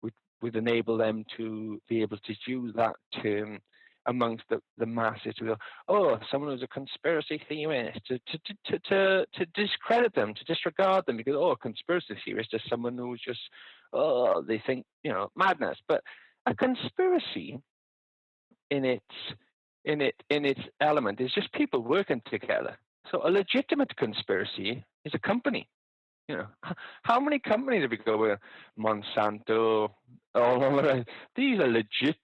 would enable them to be able to use that term amongst the masses to go, oh, someone who's a conspiracy theorist, to discredit them, to disregard them, because, oh, a conspiracy theorist is someone who's just, oh, they think, you know, madness. But a conspiracy in its element is just people working together. So a legitimate conspiracy is a company. You know, how many companies have we got with? Monsanto, all of that. These are legit,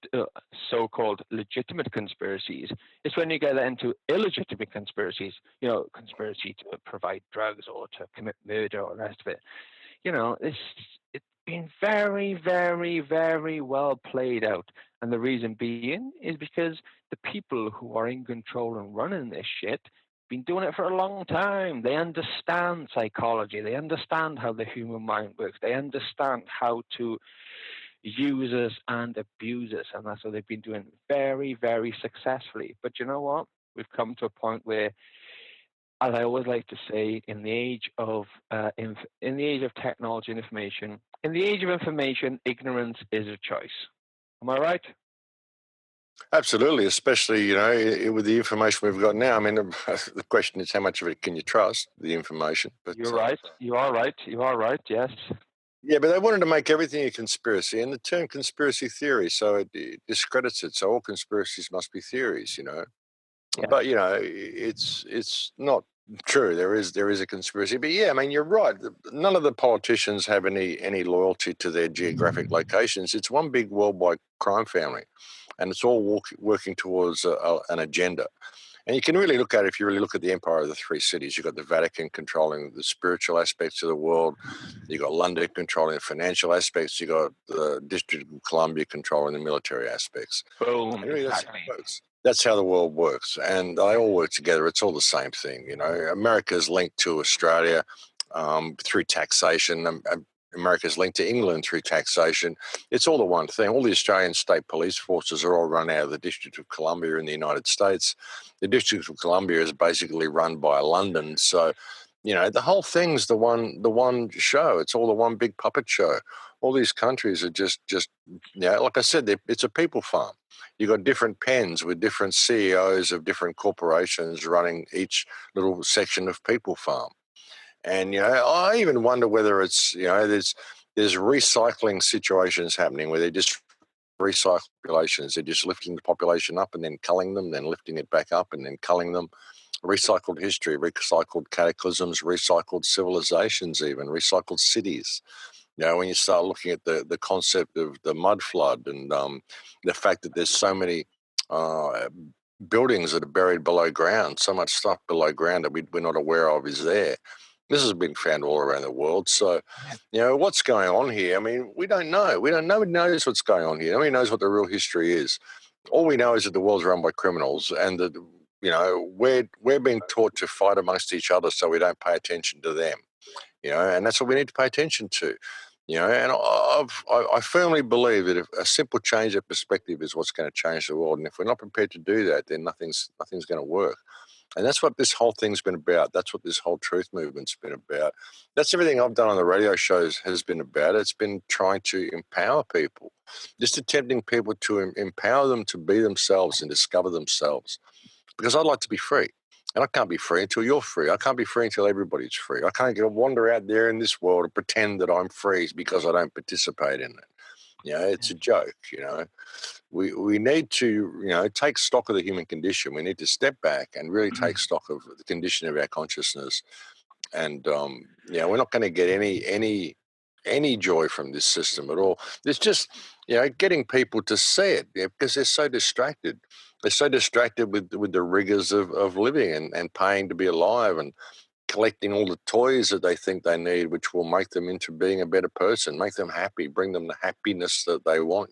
so-called legitimate conspiracies. It's when you get into illegitimate conspiracies, you know, conspiracy to provide drugs or to commit murder or the rest of it. You know, it's been very, very, very well played out. And the reason being is because the people who are in control and running this shit been doing it for a long time. They understand psychology. They understand how the human mind works. They understand how to use us and abuse us. And that's what they've been doing very, very successfully. But you know what? We've come to a point where, as I always like to say, in the age of technology and information, in the age of information, ignorance is a choice. Am I right? Absolutely, especially, you know, with the information we've got now. I mean, the question is how much of it can you trust, the information? But You're right. You are right. You are right. Yes. yeah, but they wanted to make everything a conspiracy, and the term conspiracy theory, so it discredits it. So all conspiracies must be theories, you know. Yes. But you know, it's not true. There is a conspiracy. But yeah, I mean, you're right. None of the politicians have any loyalty to their geographic locations. It's one big worldwide crime family, and it's all working towards an agenda. And you can really look at it if you really look at the empire of the three cities. You've got the Vatican controlling the spiritual aspects of the world. You've got London controlling the financial aspects. You've got the District of Columbia controlling the military aspects. Boom. And really, Exactly. that's how the world works. And they all work together. It's all the same thing. You know, America's linked to Australia through taxation. America's linked to England through taxation. It's all the one thing. All the Australian state police forces are all run out of the District of Columbia in the United States. The District of Columbia is basically run by London. So, you know, the whole thing's the one show. It's all the one big puppet show. All these countries are just yeah, like I said, it's a people farm. You've got different pens with different CEOs of different corporations running each little section of people farm. And, you know, I even wonder whether it's, you know, there's recycling situations happening where they're just recycling populations. They're just lifting the population up and then culling them, then lifting it back up and then culling them. Recycled history, recycled cataclysms, recycled civilizations, even recycled cities. You know, when you start looking at the concept of the mud flood and the fact that there's so many buildings that are buried below ground, so much stuff below ground that we're not aware of is there. This has been found all around the world. So, you know, what's going on here? I mean, we don't know. Nobody knows what's going on here. Nobody knows what the real history is. All we know is that the world's run by criminals and that, you know, we're being taught to fight amongst each other so we don't pay attention to them. and that's what we need to pay attention to. And I firmly believe that if a simple change of perspective is what's going to change the world, and if we're not prepared to do that, then nothing's going to work. And that's what this whole thing's been about. That's what this whole truth movement's been about. That's everything I've done on the radio shows has been about. It's been trying to empower people, just attempting people to empower them to be themselves and discover themselves. Because I'd like to be free. And I can't be free until you're free. I can't be free until everybody's free. I can't wander out there in this world and pretend that I'm free because I don't participate in it. It's a joke, We need to, take stock of the human condition. We need to step back and really take stock of the condition of our consciousness. And, we're not going to get any joy from this system at all. It's just, getting people to see it because they're so distracted. They're so distracted with the rigors of living and paying to be alive and collecting all the toys that they think they need, which will make them into being a better person, make them happy, bring them the happiness that they want.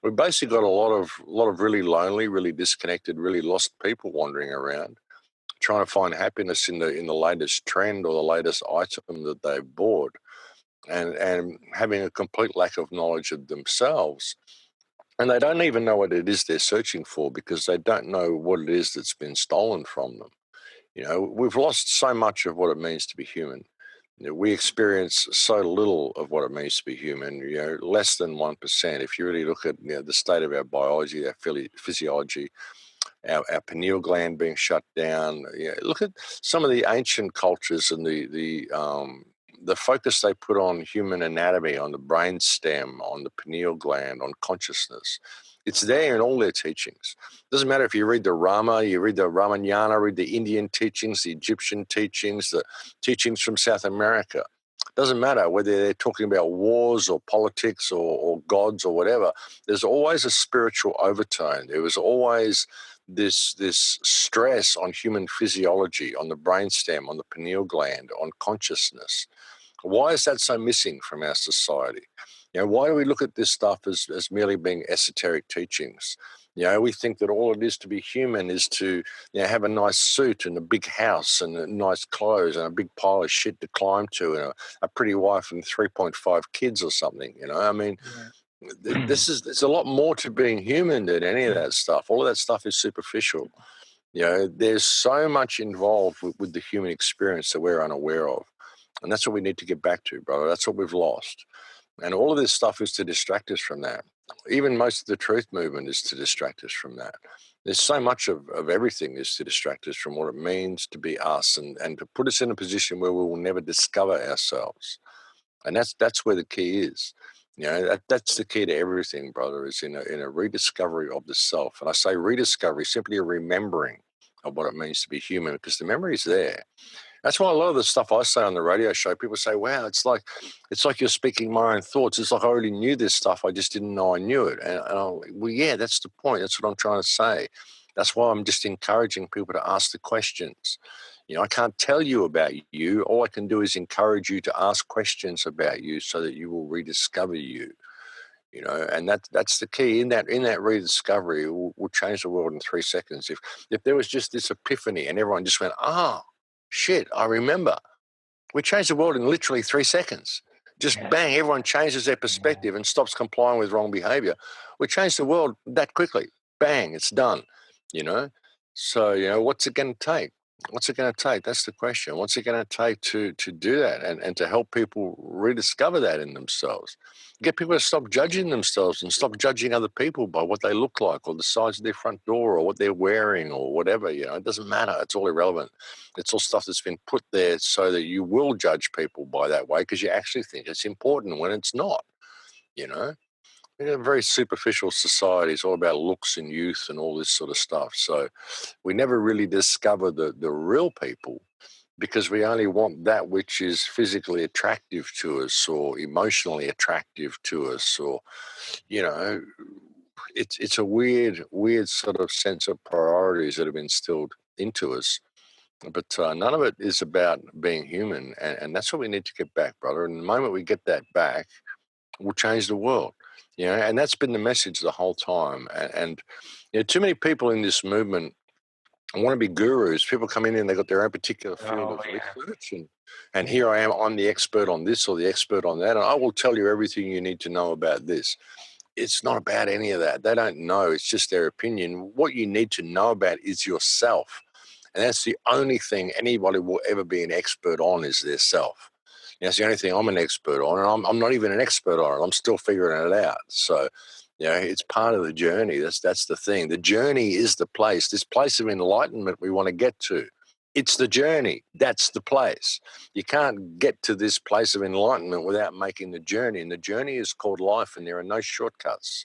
We've basically got a lot of really lonely, really disconnected, really lost people wandering around, trying to find happiness in the latest trend or the latest item that they've bought, and having a complete lack of knowledge of themselves. And they don't even know what it is they're searching for because they don't know what it is that's been stolen from them. We've lost so much of what it means to be human. We experience so little of what it means to be human, less than 1%. If you really look at the state of our biology, our physiology, our pineal gland being shut down. Look at some of the ancient cultures and the focus they put on human anatomy, on the brain stem, on the pineal gland, on consciousness. It's there in all their teachings. It doesn't matter if you read the Rama, you read the Ramayana, read the Indian teachings, the Egyptian teachings, the teachings from South America. It doesn't matter whether they're talking about wars or politics or gods or whatever. There's always a spiritual overtone. There was always this stress on human physiology, on the brainstem, on the pineal gland, on consciousness. Why is that so missing from our society? Why do we look at this stuff as merely being esoteric teachings? We think that all it is to be human is to have a nice suit and a big house and nice clothes and a big pile of shit to climb to and a pretty wife and 3.5 kids or something. There's a lot more to being human than any of that stuff. All of that stuff is superficial. There's so much involved with the human experience that we're unaware of. And that's what we need to get back to, brother. That's what we've lost. And all of this stuff is to distract us from that. Even most of the truth movement is to distract us from that. There's so much of everything is to distract us from what it means to be us and to put us in a position where we will never discover ourselves. And that's where the key is. That's the key to everything, brother, is in a rediscovery of the self. And I say rediscovery, simply a remembering of what it means to be human, because the memory is there. That's why a lot of the stuff I say on the radio show, people say, wow, it's like you're speaking my own thoughts. It's like I already knew this stuff. I just didn't know I knew it. And I'm like, well, yeah, that's the point. That's what I'm trying to say. That's why I'm just encouraging people to ask the questions. I can't tell you about you. All I can do is encourage you to ask questions about you so that you will rediscover you. And that's the key. In that rediscovery, we'll change the world in 3 seconds. If there was just this epiphany and everyone just went, shit, I remember. We changed the world in literally 3 seconds. Just bang, everyone changes their perspective and stops complying with wrong behavior. We changed the world that quickly. Bang, it's done. So, what's it going to take? What's it going to take? That's the question. What's it going to take to do that and to help people rediscover that in themselves? Get people to stop judging themselves and stop judging other people by what they look like or the size of their front door or what they're wearing or whatever. It doesn't matter. It's all irrelevant. It's all stuff that's been put there so that you will judge people by that way because you actually think it's important when it's not. We're a very superficial society. It's all about looks and youth and all this sort of stuff. So we never really discover the real people because we only want that which is physically attractive to us or emotionally attractive to us or, it's a weird sort of sense of priorities that have been instilled into us. But none of it is about being human. And that's what we need to get back, brother. And the moment we get that back, we'll change the world. And that's been the message the whole time. And too many people in this movement want to be gurus. People come in and they've got their own particular field of research, and here I am, I'm the expert on this or the expert on that, and I will tell you everything you need to know about this. It's not about any of that. They don't know. It's just their opinion. What you need to know about is yourself. And that's the only thing anybody will ever be an expert on is their self. That's the only thing I'm an expert on, and I'm not even an expert on it. I'm still figuring it out. So, it's part of the journey. That's the thing. The journey is the place. This place of enlightenment we want to get to. It's the journey. That's the place. You can't get to this place of enlightenment without making the journey. And the journey is called life, and there are no shortcuts.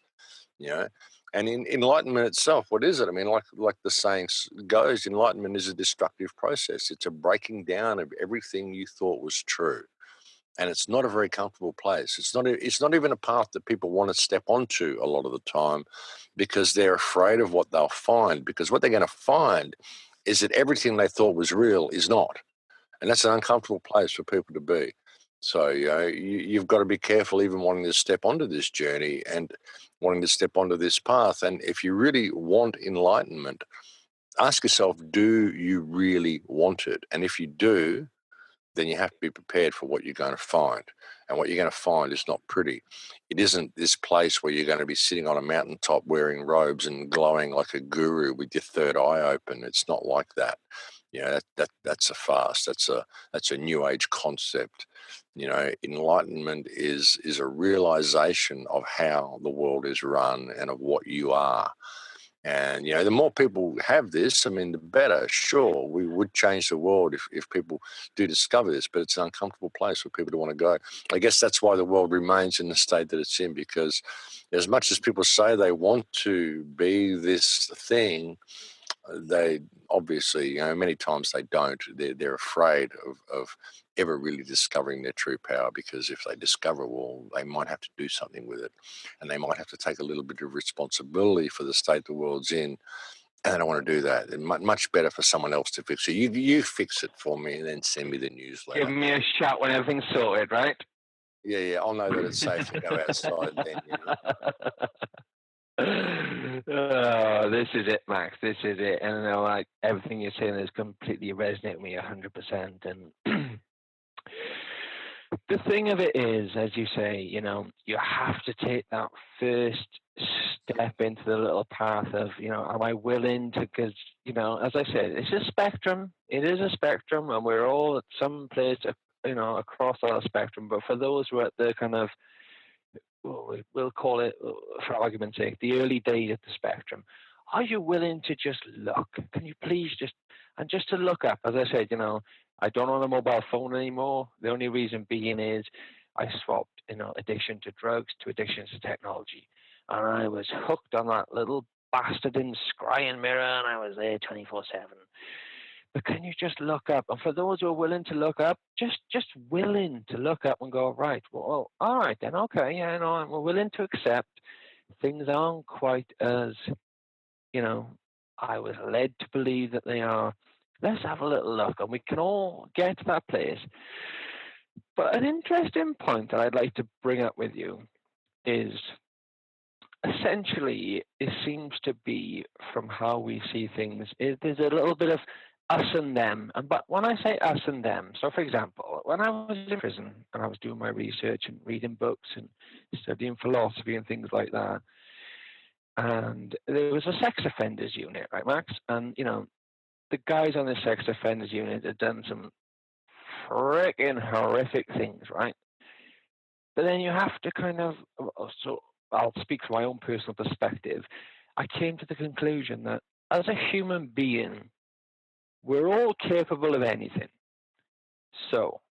And in enlightenment itself, what is it? I mean, like the saying goes, enlightenment is a destructive process. It's a breaking down of everything you thought was true. And it's not a very comfortable place. It's not even a path that people want to step onto a lot of the time, because they're afraid of what they'll find. Because what they're going to find is that everything they thought was real is not. And that's an uncomfortable place for people to be. So, you've got to be careful even wanting to step onto this journey and wanting to step onto this path. And if you really want enlightenment, ask yourself, do you really want it? And if you do, then you have to be prepared for what you're going to find. And what you're going to find is not pretty. It isn't this place where you're going to be sitting on a mountaintop wearing robes and glowing like a guru with your third eye open. It's not like that. That's a farce. That's a new age concept. Enlightenment is a realization of how the world is run and of what you are. And, the more people have this, I mean, the better. Sure, we would change the world if people do discover this, but it's an uncomfortable place for people to want to go. I guess that's why the world remains in the state that it's in, because as much as people say they want to be this thing, they obviously, many times they don't. They're afraid of ever really discovering their true power, because if they discover, well, they might have to do something with it, and they might have to take a little bit of responsibility for the state the world's in. And I don't want to do that. It's much better for someone else to fix it. You fix it for me, and then send me the newsletter. Give me a shout when everything's sorted, right? Yeah. I'll know that it's safe to go outside then. Oh, this is it, Max. This is it. And like everything you're saying is completely resonating with me 100%. And the thing of it is, as you say, you have to take that first step into the little path of, am I willing to? Because, as I said, it's a spectrum. It is a spectrum, and we're all at some place, across our spectrum. But for those who are at the kind of, we'll call it, for argument's sake, the early days of the spectrum, are you willing to just look? Can you please just to look up? As I said, I don't own a mobile phone anymore. The only reason being is I swapped, addiction to drugs to addiction to technology. And I was hooked on that little bastard in scrying mirror, and I was there 24/7. But can you just look up? And for those who are willing to look up, just willing to look up and go, right, well, all right then, okay, we're willing to accept things aren't quite as, I was led to believe that they are. Let's have a little look, and we can all get to that place. But an interesting point that I'd like to bring up with you is, essentially, it seems to be, from how we see things, there's a little bit of us and them. But when I say us and them, so for example, when I was in prison and I was doing my research and reading books and studying philosophy and things like that, and there was a sex offenders unit, right, Max? And, the guys on the sex offenders unit had done some freaking horrific things, right? But then you have to kind of, so I'll speak from my own personal perspective. I came to the conclusion that as a human being, we're all capable of anything. So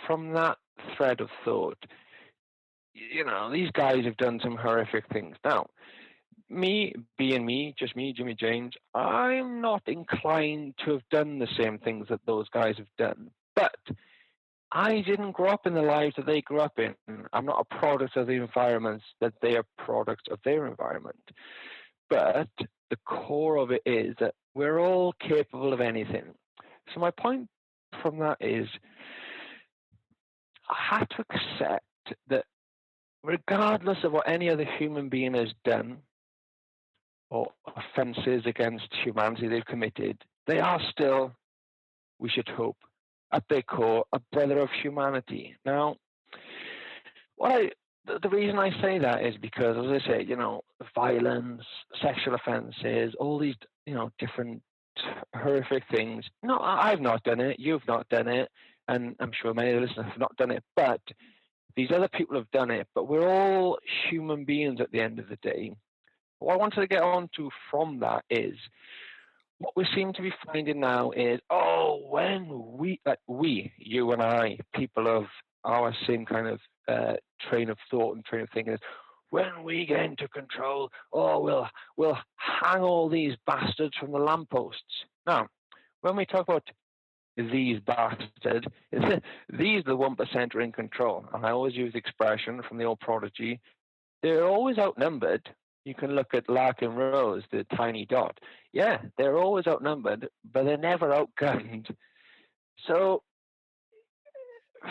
from that thread of thought, these guys have done some horrific things. Now, me being me, just me, Jimmy James, I'm not inclined to have done the same things that those guys have done. But I didn't grow up in the lives that they grew up in. I'm not a product of the environments that they are products of their environment. But the core of it is that we're all capable of anything. So my point from that is, I had to accept that regardless of what any other human being has done, or offences against humanity they've committed, they are still, we should hope, at their core, a brother of humanity. Now, the reason I say that is because, as I say, violence, sexual offences, all these, different horrific things. No, I've not done it. You've not done it, and I'm sure many of the listeners have not done it. But these other people have done it. But we're all human beings at the end of the day. What I wanted to get on to from that is what we seem to be finding now is, when we, you and I, people of our same kind of train of thought and train of thinking, is when we get into control, we'll hang all these bastards from the lampposts. Now, when we talk about these bastards, these the 1% are in control. And I always use the expression from the old Prodigy, they're always outnumbered. You can look at Larkin Rose, the tiny dot. Yeah, they're always outnumbered, but they're never outgunned. So,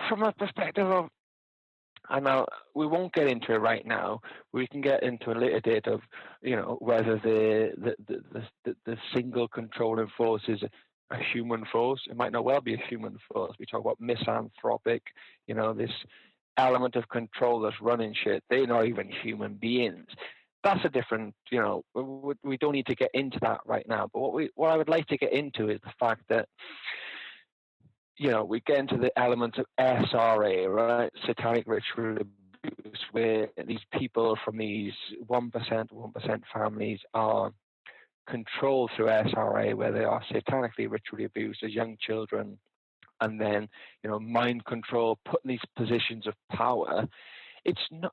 from a perspective of, and now we won't get into it right now. We can get into a later date of, whether the single controlling force is a human force. It might not well be a human force. We talk about misanthropic, this element of control that's running shit. They're not even human beings. That's a different, we don't need to get into that right now. But what I would like to get into is the fact that, we get into the elements of SRA, right? Satanic ritual abuse, where these people from these 1% families are controlled through SRA, where they are satanically ritually abused as young children, and then, mind control, put in these positions of power. It's no,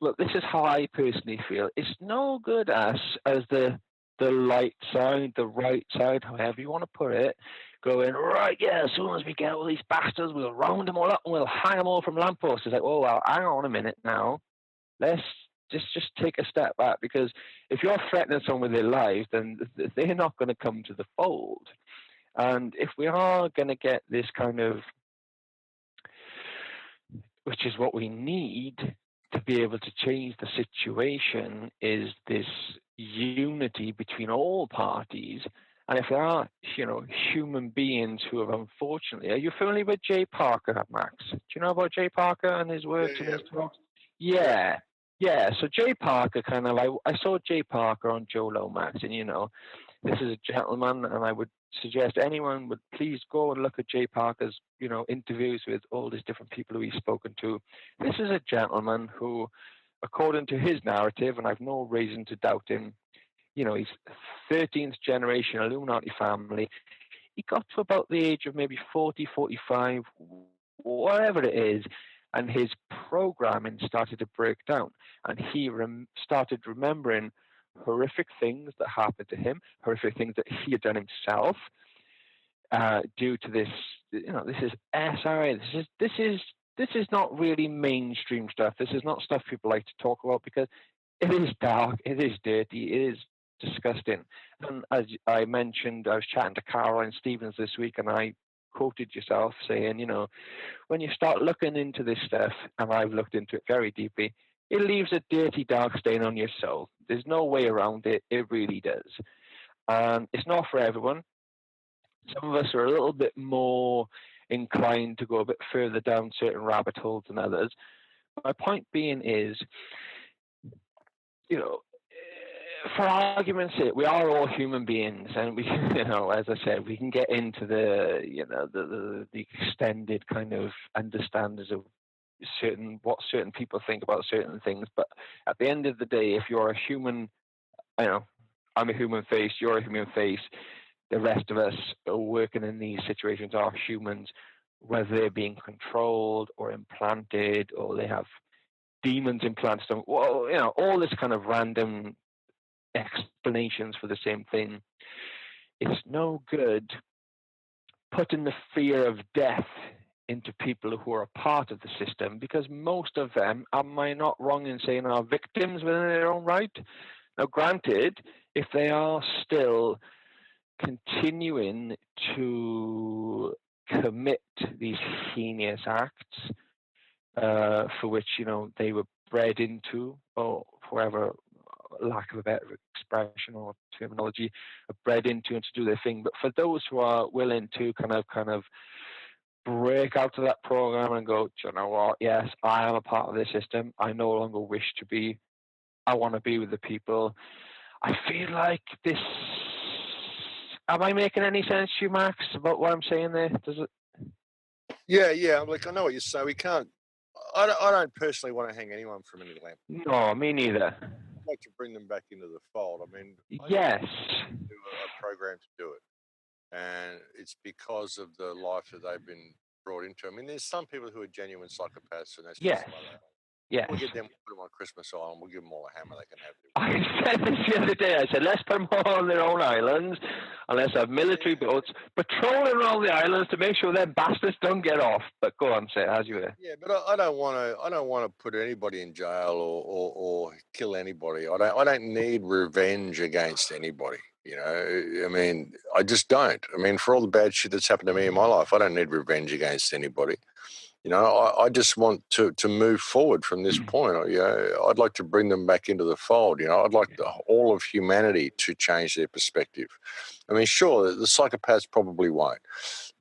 look, this is how I personally feel. It's no good as the light side, the right side, however you want to put it, going, right, yeah, as soon as we get all these bastards, we'll round them all up and we'll hang them all from lampposts. It's like, oh, well, hang on a minute now. Let's just take a step back, because if you're threatening someone with their lives, then they're not going to come to the fold. And if we are going to get this kind of, which is what we need to be able to change the situation, is this unity between all parties. And if there are, human beings who have, unfortunately, are you familiar with Jay Parker, Max? Do you know about Jay Parker and his work and his talks? Yeah. So Jay Parker I saw Jay Parker on Joe Lomax, and this is a gentleman, and I would suggest anyone would please go and look at Jay Parker's, interviews with all these different people who he's spoken to. This is a gentleman who, according to his narrative, and I've no reason to doubt him, he's 13th generation Illuminati family. He got to about the age of maybe 40, 45, whatever it is, and his programming started to break down, and he started remembering horrific things that happened to him, horrific things that he had done himself, due to this. This is SRA. This is not really mainstream stuff. This is not stuff people like to talk about, because it is dark, it is dirty, it is disgusting. And as I mentioned, I was chatting to Caroline Stevens this week, and I quoted yourself saying, when you start looking into this stuff, and I've looked into it very deeply, it leaves a dirty, dark stain on your soul. There's no way around it. It really does. And it's not for everyone. Some of us are a little bit more inclined to go a bit further down certain rabbit holes than others. My point being is, for argument's sake, we are all human beings, and we, as I said, we can get into the extended kind of understandings of what certain people think about certain things. But at the end of the day, if you're a human, I'm a human face, you're a human face, the rest of us are working in these situations are humans, whether they're being controlled or implanted, or they have demons implanted them. Well, all this kind of random explanations for the same thing. It's no good putting the fear of death into people who are a part of the system, because most of them, am I not wrong in saying, are victims within their own right? Now, granted, if they are still continuing to commit these heinous acts, for which they were bred into, or whoever lack of a better expression or terminology, are bred into and to do their thing. But for those who are willing to kind of break out of that program and go, do you know what? Yes, I am a part of this system. I no longer wish to be. I want to be with the people. I feel like this. Am I making any sense to you, Max, about what I'm saying there? Does it? Yeah. Like, I know what you're saying. We can't. I don't personally want to hang anyone from any lamp. No, me neither. I'd like to bring them back into the fold. I mean, Yes. do a program to do it, and it's because of the life that they've been brought into. I mean, there's some people who are genuine psychopaths, and that's Yes. just like that. Yes. We'll get them, put them on Christmas Island. We'll give them all a hammer they can have. I said this the other day. I said, let's put them all on their own islands, and let's have military boats patrolling around the islands to make sure them bastards don't get off. But go on, say it as you were. Yeah, but I don't want to. I don't want to put anybody in jail or kill anybody. I don't need revenge against anybody. You know, I mean, I just don't. I mean, for all the bad shit that's happened to me in my life, I don't need revenge against anybody. You know, I just want to move forward from this point. You know, I'd like to bring them back into the fold. You know, I'd like all of humanity to change their perspective. I mean, sure, the psychopaths probably won't,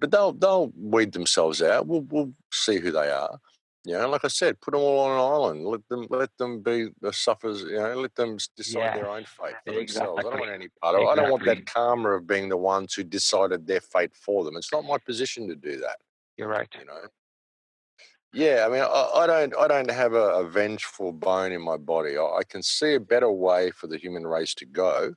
but they'll weed themselves out. We'll see who they are. You know, like I said, put them all on an island. Let them be the sufferers. You know, let them decide their own fate for themselves. I don't want any part of it. I don't want that karma of being the ones who decided their fate for them. It's not my position to do that. You're right. You know. Yeah, I mean, I don't have a vengeful bone in my body. I can see a better way for the human race to go,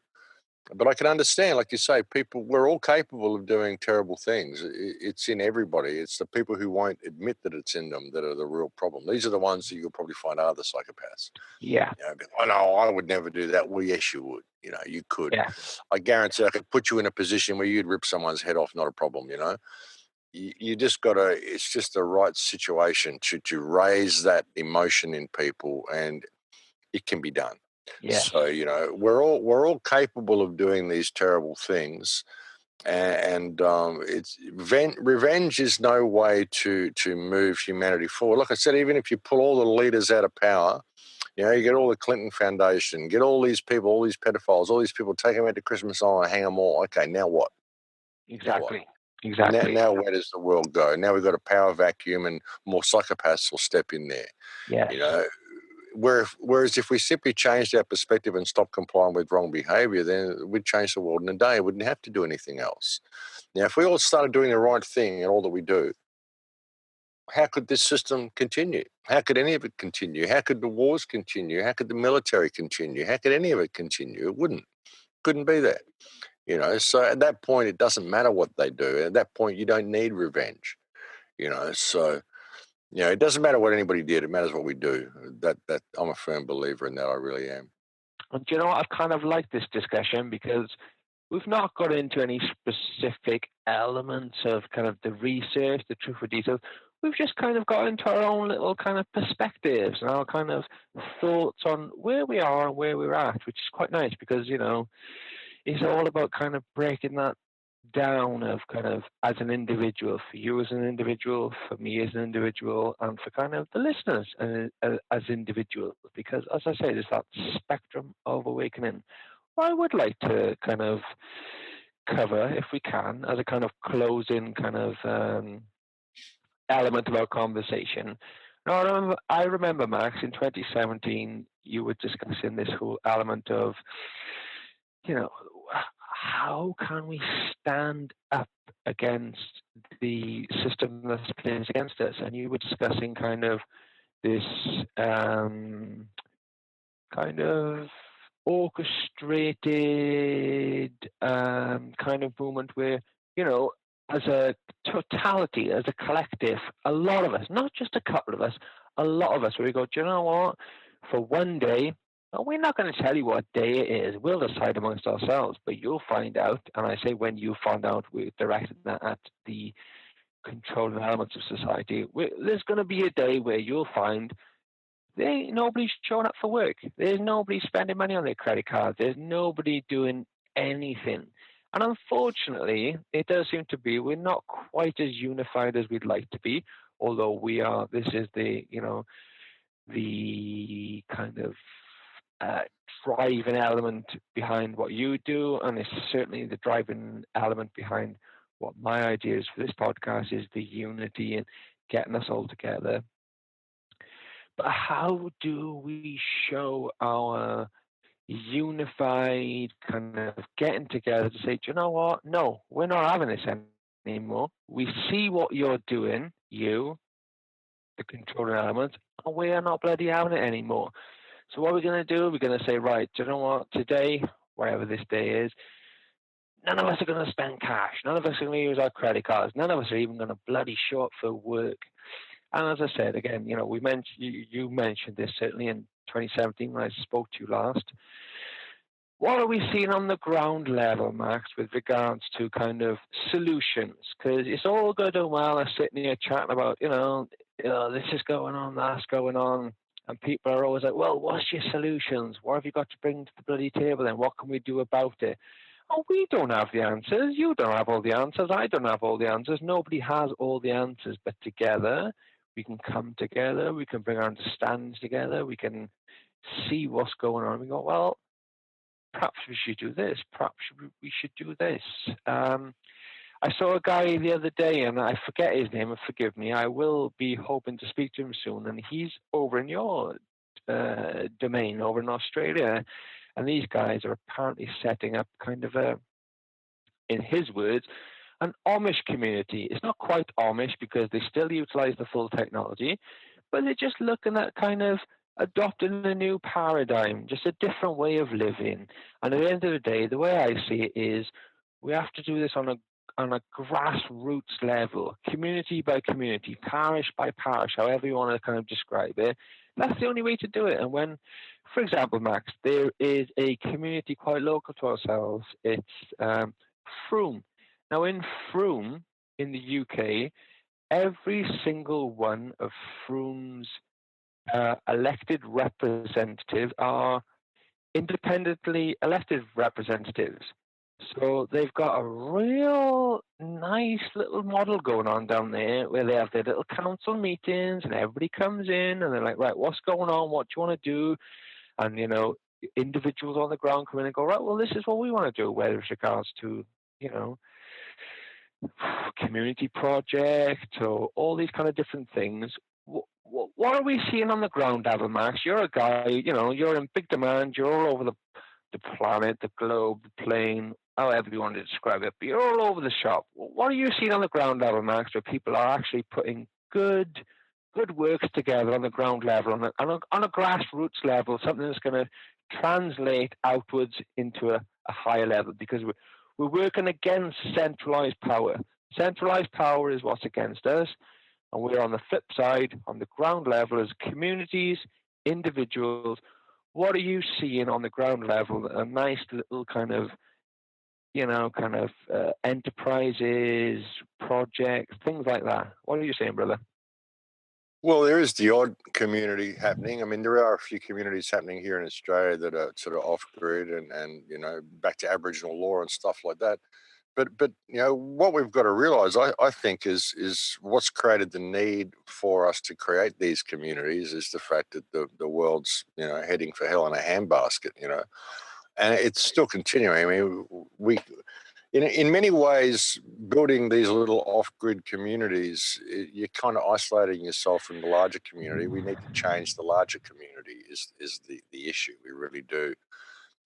but I can understand, like you say, we're all capable of doing terrible things. It's in everybody. It's the people who won't admit that it's in them that are the real problem. These are the ones that you'll probably find are the psychopaths. Yeah. You know, oh no, I would never do that. Well, yes, you would. You know, you could. Yeah. I guarantee I could put you in a position where you'd rip someone's head off. Not a problem. You know. You just got to, it's just the right situation to raise that emotion in people, and it can be done. Yes. So, you know, we're all capable of doing these terrible things, and revenge is no way to move humanity forward. Like I said, even if you pull all the leaders out of power, you know, you get all the Clinton Foundation, get all these people, all these pedophiles, all these people, take them out to Christmas Island, hang them all. Okay, now what? Exactly. Now what? Exactly. Now where does the world go? Now we've got a power vacuum, and more psychopaths will step in there. Yes. You know, whereas if we simply changed our perspective and stopped complying with wrong behaviour, then we'd change the world in a day. We wouldn't have to do anything else. Now, if we all started doing the right thing in all that we do, how could this system continue? How could any of it continue? How could the wars continue? How could the military continue? How could any of it continue? It wouldn't. Couldn't be there. You know, so at that point, it doesn't matter what they do. At that point, you don't need revenge. You know, so you know, it doesn't matter what anybody did. It matters what we do. That I'm a firm believer in that. I really am. And do you know what? I kind of like this discussion because we've not got into any specific elements of kind of the research, the truth or details. We've just kind of got into our own little kind of perspectives and our kind of thoughts on where we are and where we're at, which is quite nice because, you know, it's all about kind of breaking that down of kind of as an individual, for you as an individual, for me as an individual, and for kind of the listeners as individuals. Because as I say, there's that spectrum of awakening. What I would like to kind of cover, if we can, as a kind of closing kind of element of our conversation. Now, I remember, Max, in 2017, you were discussing this whole element of, you know, how can we stand up against the system that's playing against us? And you were discussing kind of this kind of orchestrated kind of movement where, you know, as a totality, as a collective, a lot of us, not just a couple of us, a lot of us, where we go, do you know what? For one day, well, we're not going to tell you what day it is. We'll decide amongst ourselves, but you'll find out. And I say when you find out, we're directing that at the controlling elements of society. There's going to be a day where you'll find nobody's showing up for work. There's nobody spending money on their credit cards. There's nobody doing anything. And unfortunately, it does seem to be we're not quite as unified as we'd like to be, although we are. This is the, you know, the kind of driving element behind what you do, and it's certainly the driving element behind what my ideas for this podcast is, the unity and getting us all together. But how do we show our unified kind of getting together to say, do you know what? No, we're not having this anymore. We see what you're doing, you, the controlling element, and we are not bloody having it anymore. So what we're going to do, we're going to say, right, do you know what? Today, whatever this day is, none of us are going to spend cash. None of us are going to use our credit cards. None of us are even going to bloody show up for work. And as I said, again, you know, you mentioned this certainly in 2017 when I spoke to you last. What are we seeing on the ground level, Max, with regards to kind of solutions? Because it's all good and well us sitting here chatting about, this is going on, that's going on. And people are always like, well, what's your solutions? What have you got to bring to the bloody table then? What can we do about it? Oh, we don't have the answers. You don't have all the answers. I don't have all the answers. Nobody has all the answers. But together, we can come together. We can bring our understandings together. We can see what's going on. We go, well, perhaps we should do this. Perhaps we should do this. I saw a guy the other day, and I forget his name, and forgive me. I will be hoping to speak to him soon, and he's over in your domain, over in Australia. And these guys are apparently setting up kind of in his words, an Amish community. It's not quite Amish because they still utilize the full technology, but they're just looking at kind of adopting a new paradigm, just a different way of living. And at the end of the day, the way I see it is we have to do this on a grassroots level, community by community, parish by parish, however you want to kind of describe it. That's the only way to do it. And when, for example, Max, there is a community quite local to ourselves. It's Frome. Now, in Frome, in the UK, every single one of Frome's elected representatives are independently elected representatives. So they've got a real nice little model going on down there where they have their little council meetings and everybody comes in and they're like, right, what's going on? What do you want to do? And, individuals on the ground come in and go, right, well, this is what we want to do, whether it's regards to, community project or all these kind of different things. What are we seeing on the ground, Adam Max? You're a guy, you're in big demand. You're all over the planet, the globe, the plane, however you want to describe it, but you're all over the shop. What are you seeing on the ground level, Max, where people are actually putting good works together on the ground level, on a grassroots level, something that's going to translate outwards into a higher level? Because we're working against centralized power. Centralized power is what's against us, and we're on the flip side, on the ground level, as communities, individuals. What are you seeing on the ground level? A nice little kind of, enterprises, projects, things like that. What are you saying, brother? Well, there is the odd community happening. I mean, there are a few communities happening here in Australia that are sort of off grid and back to Aboriginal law and stuff like that. But what we've got to realise, I think, is what's created the need for us to create these communities is the fact that the world's heading for hell in a handbasket, and it's still continuing. I mean, in many ways, building these little off-grid communities, you're kind of isolating yourself from the larger community. We need to change the larger community is the issue. We really do.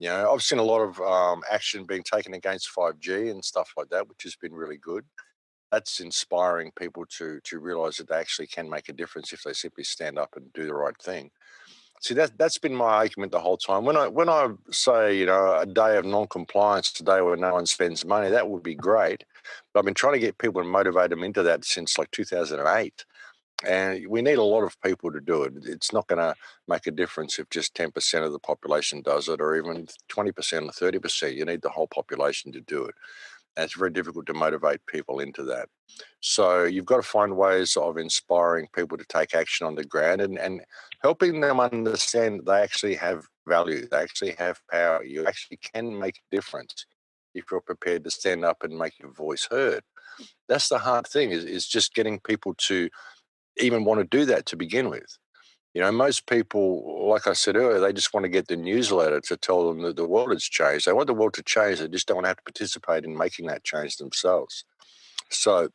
I've seen a lot of action being taken against 5G and stuff like that, which has been really good. That's inspiring people to realise that they actually can make a difference if they simply stand up and do the right thing. See, that's been my argument the whole time. When I say, a day of non-compliance, a day where no one spends money, that would be great. But I've been trying to get people and motivate them into that since like 2008. And we need a lot of people to do it. It's not going to make a difference if just 10% of the population does it, or even 20% or 30%. You need the whole population to do it. And it's very difficult to motivate people into that. So you've got to find ways of inspiring people to take action on the ground and helping them understand that they actually have value. They actually have power. You actually can make a difference if you're prepared to stand up and make your voice heard. That's the hard thing is just getting people to even want to do that to begin with. You know, most people, like I said earlier, they just want to get the newsletter to tell them that the world has changed. They want the world to change. They just don't want to have to participate in making that change themselves. So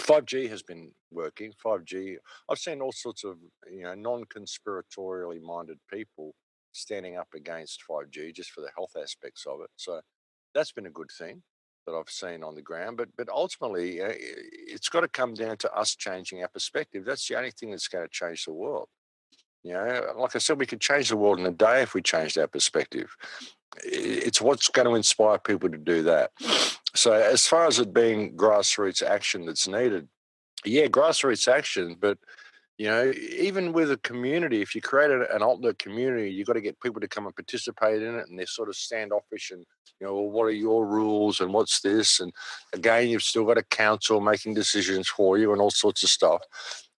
5G has been working. 5G, I've seen all sorts of, you know, non-conspiratorially minded people standing up against 5G just for the health aspects of it. So that's been a good thing that I've seen on the ground. But ultimately, it's got to come down to us changing our perspective. That's the only thing that's going to change the world. You know, like I said, we could change the world in a day if we changed our perspective. It's what's going to inspire people to do that. So as far as it being grassroots action that's needed, yeah, grassroots action, but you know, even with a community, if you create an alternate community, you've got to get people to come and participate in it, and they're sort of standoffish and, you know, well, what are your rules and what's this? And again, you've still got a council making decisions for you and all sorts of stuff.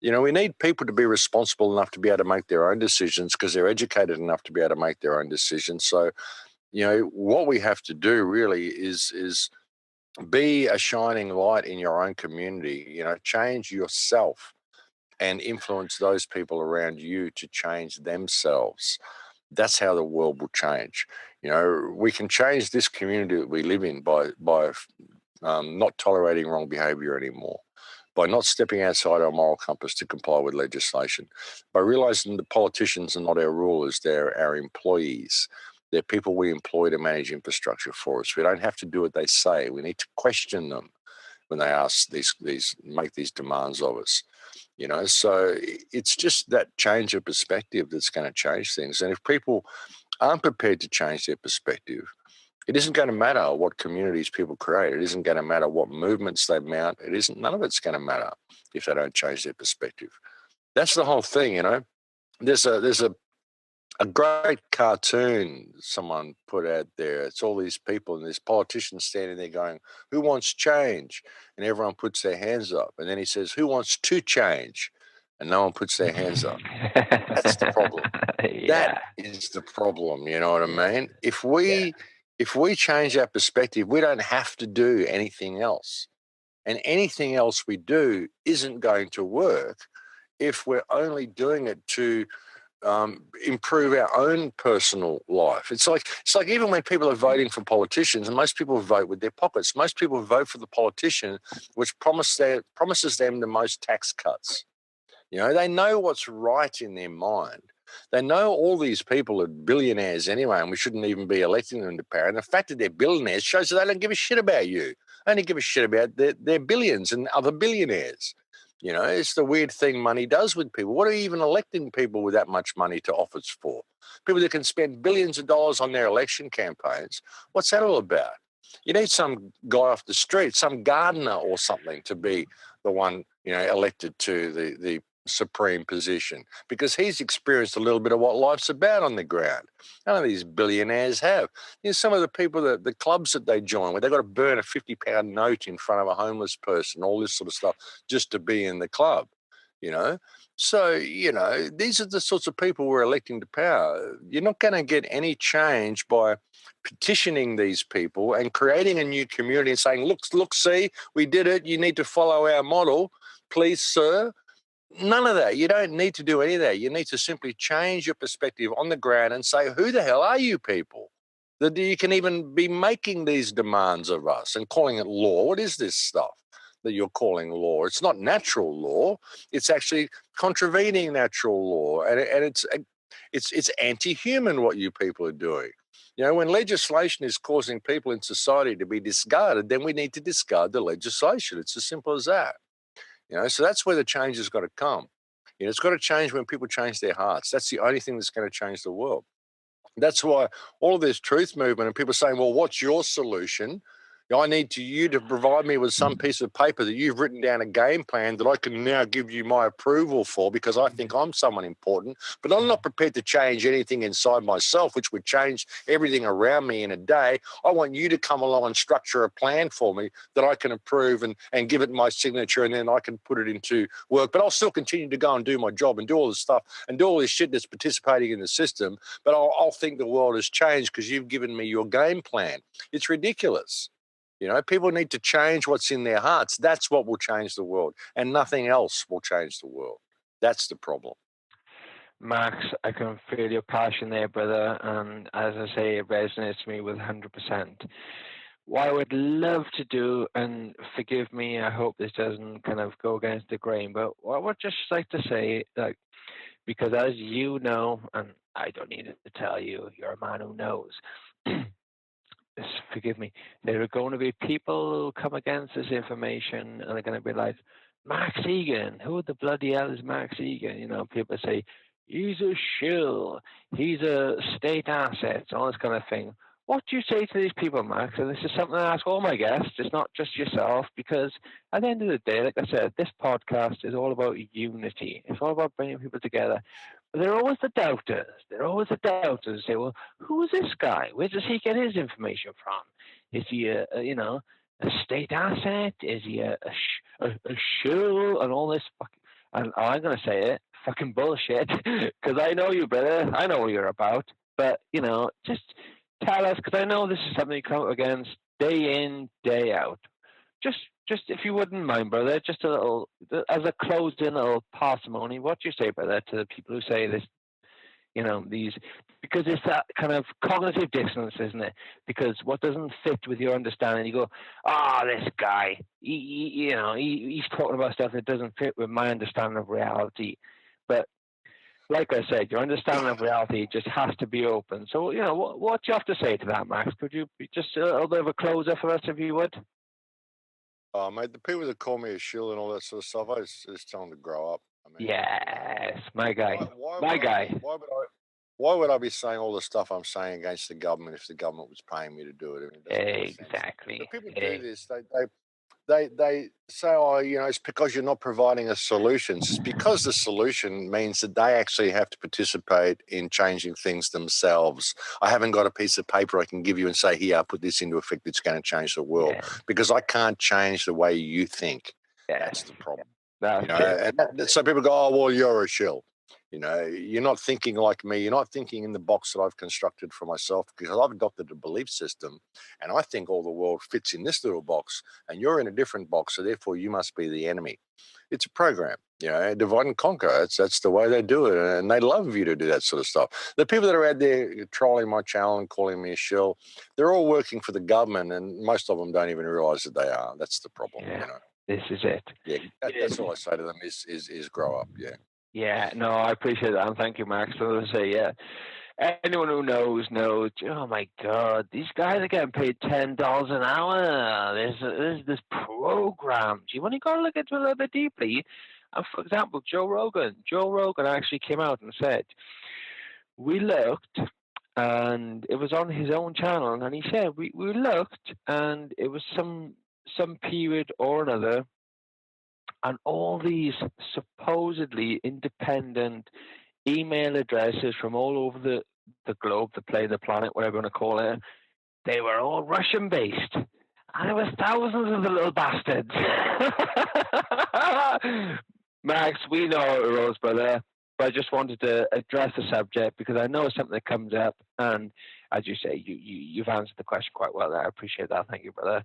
You know, we need people to be responsible enough to be able to make their own decisions because they're educated enough to be able to make their own decisions. So, you know, what we have to do really is be a shining light in your own community. You know, change yourself and influence those people around you to change themselves. That's how the world will change. You know, we can change this community that we live in by not tolerating wrong behaviour anymore, by not stepping outside our moral compass to comply with legislation, by realising that politicians are not our rulers, they're our employees. They're people we employ to manage infrastructure for us. We don't have to do what they say. We need to question them when they ask make these demands of us. You know, so it's just that change of perspective that's going to change things. And if people aren't prepared to change their perspective, it isn't going to matter what communities people create. It isn't going to matter what movements they mount. None of it's going to matter if they don't change their perspective. That's the whole thing, you know. There's a great cartoon someone put out there. It's all these people and there's politicians standing there going, who wants change? And everyone puts their hands up. And then he says, who wants to change? And no one puts their hands up. That's the problem. Yeah. That is the problem, you know what I mean? If we change our perspective, we don't have to do anything else. And anything else we do isn't going to work if we're only doing it to improve our own personal life. It's like even when people are voting for politicians, and most people vote with their pockets. Most people vote for the politician which promises them the most tax cuts. You know, they know what's right in their mind. They know all these people are billionaires anyway, and we shouldn't even be electing them to power. And the fact that they're billionaires shows that they don't give a shit about you. They only give a shit about their billions and other billionaires. You know, it's the weird thing money does with people. What are you even electing people with that much money to office for? People that can spend billions of dollars on their election campaigns. What's that all about? You need some guy off the street, some gardener or something to be the one, you know, elected to the supreme position because he's experienced a little bit of what life's about on the ground. None of these billionaires have. You know, some of the people, the clubs that they join where they've got to burn a £50 note in front of a homeless person, all this sort of stuff just to be in the club, you know. So, you know, these are the sorts of people we're electing to power. You're not going to get any change by petitioning these people and creating a new community and saying, look, see, we did it. You need to follow our model. Please, sir. None of that. You don't need to do any of that. You need to simply change your perspective on the ground and say, who the hell are you people? That you can even be making these demands of us and calling it law. What is this stuff that you're calling law? It's not natural law. It's actually contravening natural law. And it's anti-human what you people are doing. You know, when legislation is causing people in society to be discarded, then we need to discard the legislation. It's as simple as that. You know, so that's where the change has got to come. You know, it's got to change when people change their hearts. That's the only thing that's going to change the world. That's why all of this truth movement and people saying, well, what's your solution? I need you to provide me with some piece of paper that you've written down a game plan that I can now give you my approval for because I think I'm someone important, but I'm not prepared to change anything inside myself, which would change everything around me in a day. I want you to come along and structure a plan for me that I can approve and give it my signature, and then I can put it into work. But I'll still continue to go and do my job and do all this stuff and do all this shit that's participating in the system. But I'll think the world has changed because you've given me your game plan. It's ridiculous. You know, people need to change what's in their hearts. That's what will change the world, and nothing else will change the world. That's the problem. Max, I can feel your passion there, brother, and as I say, it resonates me with 100%. What I would love to do, and forgive me, I hope this doesn't kind of go against the grain, but what I would just like to say, like, because as you know, and I don't need to tell you, you're a man who knows. Forgive me, there are going to be people who come against this information and they're going to be like, Max Egan, who the bloody hell is Max Egan? You know, people say, he's a shill, he's a state asset, all this kind of thing. What do you say to these people, Max? And this is something I ask all my guests, it's not just yourself, because at the end of the day, like I said, this podcast is all about unity. It's all about bringing people together. But there are always the doubters. There are always the doubters who say, well, who is this guy? Where does he get his information from? Is he a state asset? Is he a shill and all this and I'm going to say it, fucking bullshit, because I know you, brother. I know what you're about. But, just tell us, because I know this is something you come up against day in, day out. Just if you wouldn't mind, brother, just a little, as a closed-in little parsimony, what do you say, brother, to the people who say this, these, because it's that kind of cognitive dissonance, isn't it? Because what doesn't fit with your understanding, you go, this guy, he's talking about stuff that doesn't fit with my understanding of reality. But like I said, your understanding of reality just has to be open. So, what do you have to say to that, Max? Could you be just a little bit of a closer for us, if you would? Oh, mate, the people that call me a shill and all that sort of stuff, I just tell them to grow up. I mean, yes, my guy. Why would I be saying all the stuff I'm saying against the government if the government was paying me to do it? I mean, it doesn't make sense. Exactly. But people do this. They say, it's because you're not providing us solutions. It's because the solution means that they actually have to participate in changing things themselves. I haven't got a piece of paper I can give you and say, here, put this into effect. It's going to change the world because I can't change the way you think. That's the problem. So people go, oh, well, you're a shill. You're not thinking like me. You're not thinking in the box that I've constructed for myself because I've adopted a belief system and I think all the world fits in this little box and you're in a different box. So therefore you must be the enemy. It's a program, divide and conquer. That's the way they do it. And they love you to do that sort of stuff. The people that are out there trolling my channel and calling me a shill, they're all working for the government and most of them don't even realize that they are. That's the problem, This is it. Yeah, that's all I say to them is grow up, Yeah, no, I appreciate that, and thank you, Max. So I say, anyone who knows. Oh my God, these guys are getting paid $10 an hour. There's this program. You only got to look into it a little bit deeply. And for example, Joe Rogan actually came out and said, we looked, and it was on his own channel, and he said we looked, and it was some period or another. And all these supposedly independent email addresses from all over the globe, the planet, whatever you want to call it, they were all Russian-based. And there was thousands of the little bastards. Max, we know how it rolls, brother. But I just wanted to address the subject because I know it's something that comes up. And as you say, you've answered the question quite well there. I appreciate that. Thank you, brother.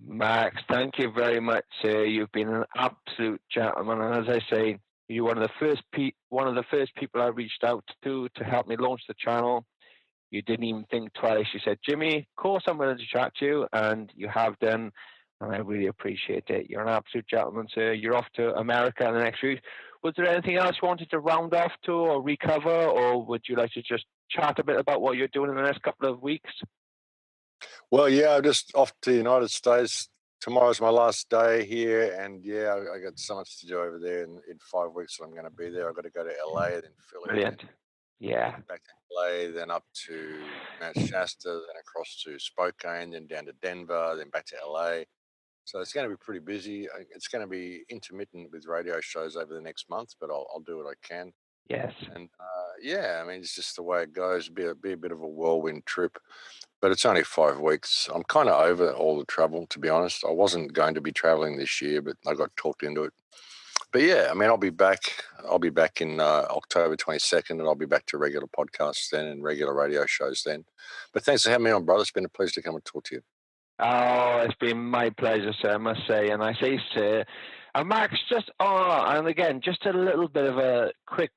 Max, thank you very much, sir. You've been an absolute gentleman, and as I say, you're one of the first people I reached out to help me launch the channel. You didn't even think twice. You said, Jimmy, of course I'm willing to chat to you, and you have done, and I really appreciate it. You're an absolute gentleman, sir. You're off to America in the next week. Was there anything else you wanted to round off to or recover, or would you like to just chat a bit about what you're doing in the next couple of weeks? Well, I'm just off to the United States. Tomorrow's my last day here, and I got so much to do over there in 5 weeks that I'm going to be there. I've got to go to LA, then Philly. Brilliant. Back to LA, then up to Mount Shasta, then across to Spokane, then down to Denver, then back to LA. So it's going to be pretty busy. It's going to be intermittent with radio shows over the next month, but I'll do what I can. Yes. And it's just the way it goes. Be a bit of a whirlwind trip. But it's only 5 weeks. I'm kind of over all the travel, to be honest. I wasn't going to be traveling this year, but I got talked into it. But I'll be back. I'll be back in October 22nd, and I'll be back to regular podcasts then and regular radio shows then. But thanks for having me on, brother. It's been a pleasure to come and talk to you. Oh, it's been my pleasure, sir, I must say. And I say, sir, And Max, and again, just a little bit of a quick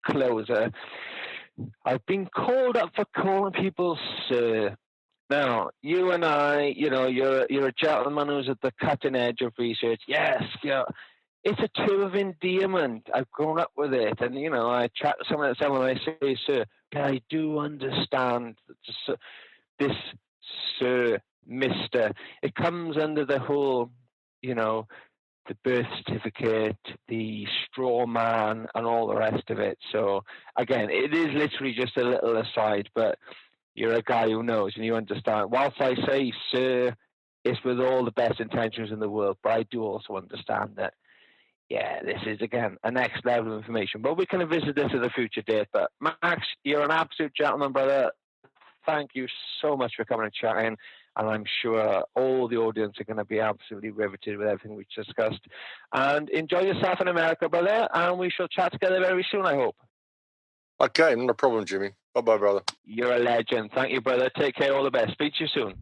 closer. I've been called up for calling people sir. Now, you and I, you're a gentleman who's at the cutting edge of research. Yes, it's a term of endearment. I've grown up with it, and I chat to someone and I say, "Sir," but I do understand this, sir, Mister. It comes under the whole, the birth certificate, the straw man, and all the rest of it. So again, it is literally just a little aside, but you're a guy who knows and you understand. Whilst I say sir, it's with all the best intentions in the world, but I do also understand that, yeah, this is, again, a next level of information. But we can visit this at a future date. But Max, you're an absolute gentleman, brother. Thank you so much for coming and chatting. And I'm sure all the audience are going to be absolutely riveted with everything we've discussed. And enjoy yourself in America, brother. And we shall chat together very soon, I hope. Okay, no problem, Jimmy. Bye-bye, brother. You're a legend. Thank you, brother. Take care. All the best. Speak to you soon.